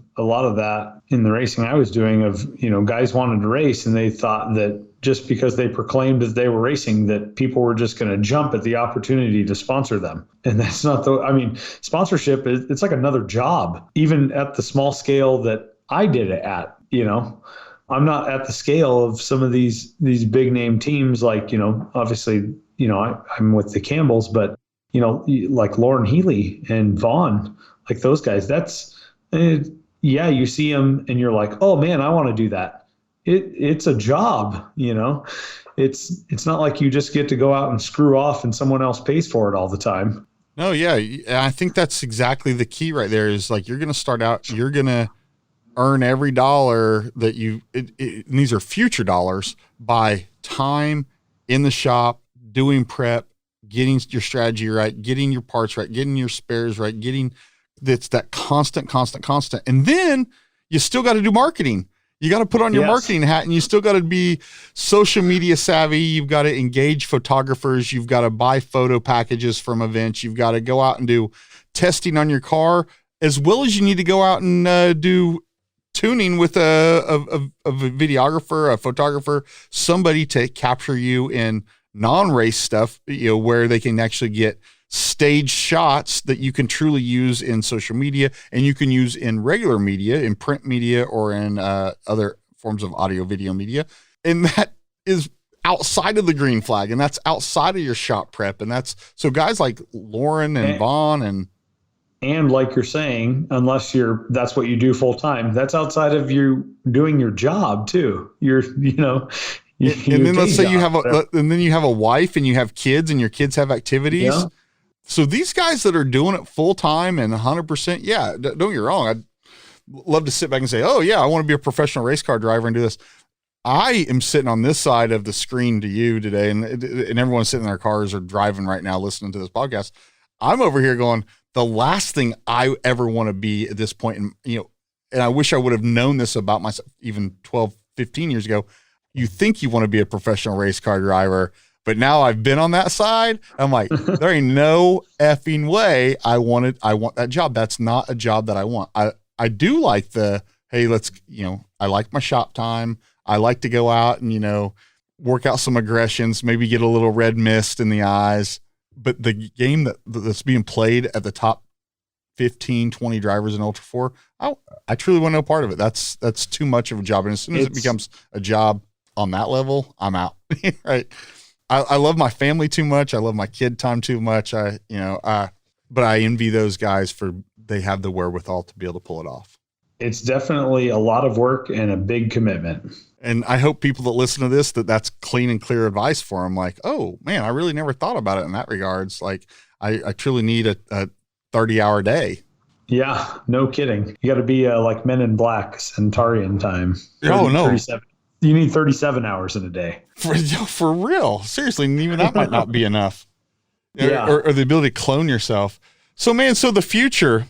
that in the racing I was doing of, guys wanted to race and they thought that just because they proclaimed that they were racing, that people were just going to jump at the opportunity to sponsor them. And that's not sponsorship it's like another job, even at the small scale that I did it at, I'm not at the scale of some of these big name teams. Like, obviously, I'm with the Campbells, but, like Lauren Healy and Vaughn, like those guys, you see them and you're like, oh man, I want to do that. It's a job, it's not like you just get to go out and screw off and someone else pays for it all the time. No. Yeah. I think that's exactly the key right there is like, you're going to start out, you're going to earn every dollar that and these are future dollars by time in the shop, doing prep, getting your strategy right, getting your parts right, getting your spares right, that's that constant. And then you still got to do marketing. You got to put on your marketing hat, and you still got to be social media savvy. You've got to engage photographers. You've got to buy photo packages from events. You've got to go out and do testing on your car, as well as you need to go out and do tuning with a videographer, a photographer, somebody to capture you in non-race stuff, where they can actually get staged shots that you can truly use in social media, and you can use in regular media, in print media, or in other forms of audio video media. And that is outside of the green flag, and that's outside of your shop prep. And that's so guys like Lauren and Vaughn and like you're saying, unless that's what you do full time, that's outside of you doing your job too. And then let's say you have a wife and you have kids and your kids have activities. Yeah. So these guys that are doing it full time and 100%, don't get me wrong. I'd love to sit back and say, oh yeah, I want to be a professional race car driver and do this. I am sitting on this side of the screen to you today, and everyone's sitting in their cars or driving right now listening to this podcast. I'm over here going, the last thing I ever want to be at this point, and I wish I would have known this about myself even 12, 15 years ago. You think you want to be a professional race car driver, but now I've been on that side. I'm like, there ain't no effing way I want that job. That's not a job that I want. I do like hey, I like my shop time. I like to go out and, work out some aggressions, maybe get a little red mist in the eyes. But the game that's being played at the top 15, 20 drivers in Ultra4, I truly want no part of it. That's too much of a job. And as soon as it becomes a job on that level, I'm out. Right. I love my family too much. I love my kid time too much. But I envy those guys they have the wherewithal to be able to pull it off. It's definitely a lot of work and a big commitment. And I hope people that listen to this, that's clean and clear advice for them. Like, oh man, I really never thought about it in that regards. Like I truly need a 30-hour day. Yeah, no kidding. You got to be like Men in Black, Centaurian time. 37. You need 37 hours in a day. For real. Seriously, even that might not be enough. Yeah. Or the ability to clone yourself. So man, the future,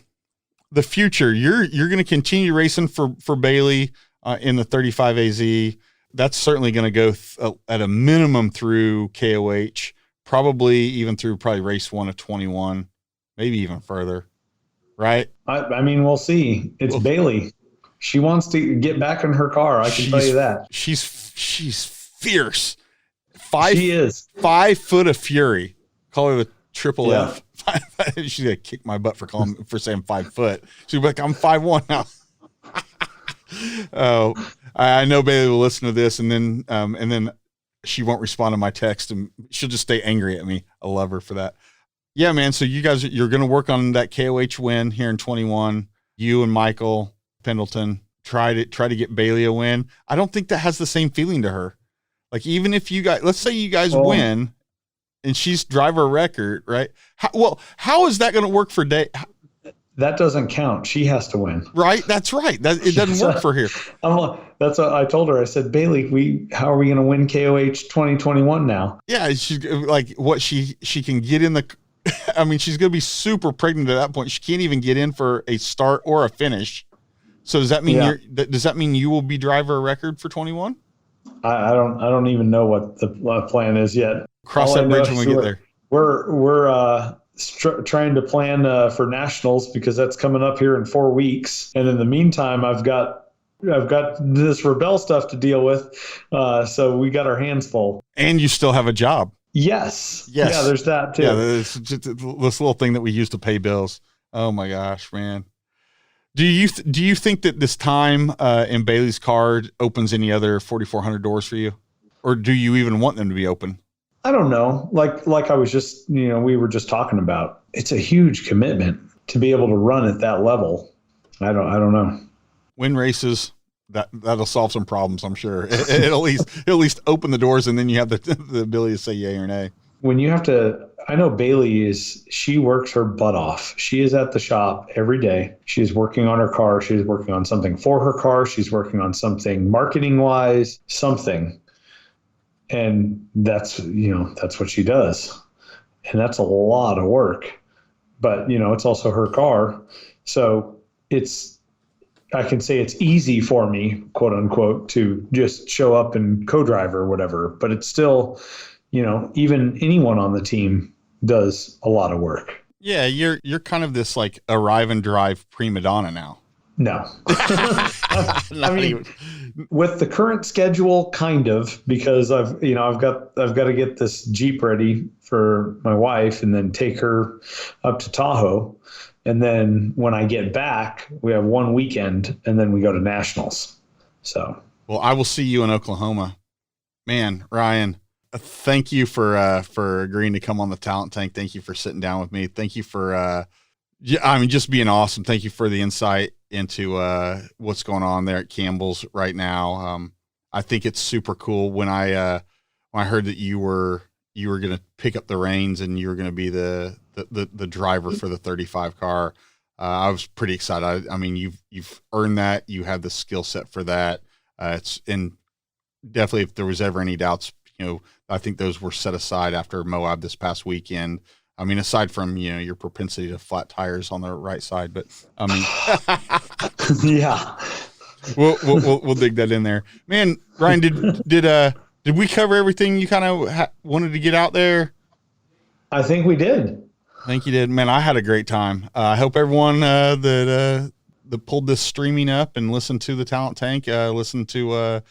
you're going to continue racing for Bailey in the 35 AZ. That's certainly going to go at a minimum through KOH, probably even through race 1 of 21, maybe even further. Right. I mean, we'll see. It's Bailey. She wants to get back in her car. I can tell you that. She's fierce. She is 5 foot of fury. Call her the triple F. She's gonna kick my butt for saying 5 foot. She's like, I'm 5'1" now. Oh, I know Bailey will listen to this, and then she won't respond to my text, and she'll just stay angry at me. I love her for that. Yeah, man. So you guys, you're gonna work on that KOH win here in 21. You and Michael Pendleton try to get Bailey a win. I don't think that has the same feeling to her. Like, even if you guys, let's say you guys win and she's driver record, right? How is that going to work for Dave? That doesn't count. She has to win. Right. That's right. It doesn't work for here. That's what I told her. I said, Bailey, how are we going to win KOH 2021 now? Yeah. She's like, what she can get in the, I mean, she's going to be super pregnant at that point. She can't even get in for a start or a finish. So does that mean you will be driver record for 21? I don't even know what the plan is yet. Cross that bridge when we get there. We're trying to plan for nationals, because that's coming up here in 4 weeks. And in the meantime, I've got this Rebelle stuff to deal with. So we got our hands full. And you still have a job. Yes. Yeah, there's that too. Yeah, there's just this little thing that we use to pay bills. Oh my gosh, man. Do you think that this time in Bailey's car opens any other 4,400 doors for you, or do you even want them to be open? I don't know. Like I was just, we were just talking about. It's a huge commitment to be able to run at that level. I don't know. Win races, that'll solve some problems, I'm sure. It'll at least open the doors, and then you have the ability to say yay or nay. When you have to, I know Bailey she works her butt off. She is at the shop every day. She's working on her car. She's working on something for her car. She's working on something marketing wise, something. And that's what she does. and that's a lot of work. But, it's also her car. So I can say it's easy for me, quote unquote, to just show up and co-drive or whatever. But it's still, even anyone on the team does a lot of work. Yeah, you're kind of this like arrive and drive prima donna now. No. I mean, with the current schedule, kind of, because I've got to get this Jeep ready for my wife and then take her up to Tahoe. And then when I get back, we have one weekend and then we go to nationals. So, well, I will see you in Oklahoma, man. Ryan, thank you for agreeing to come on the Talent Tank. Thank you for sitting down with me. Thank you for, just being awesome. Thank you for the insight into what's going on there at Campbell's right now. I think it's super cool. When I heard that you were going to pick up the reins and you were going to be the driver for the 35 car, I was pretty excited. I mean, you've earned that. You have the skill set for that. And definitely, if there was ever any doubts, I think those were set aside after Moab this past weekend. I mean, aside from, your propensity to flat tires on the right side, but I mean, yeah, we'll dig that in there, man. Ryan, did we cover everything you kind of wanted to get out there? I think we did. I think you did, man. I had a great time. I hope everyone that pulled this streaming up and listened to the Talent Tank, listened to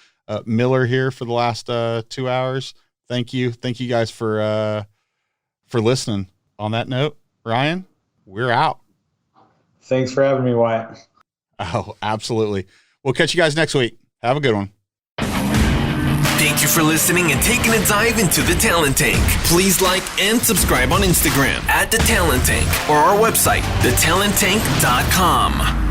Miller here for the last 2 hours. Thank you guys for listening. On that note, Ryan, we're out. Thanks for having me, Wyatt. Oh, absolutely. We'll catch you guys next week. Have a good one. Thank you for listening and taking a dive into the Talent Tank. Please like and subscribe on Instagram @The Talent Tank or our website, thetalenttank.com.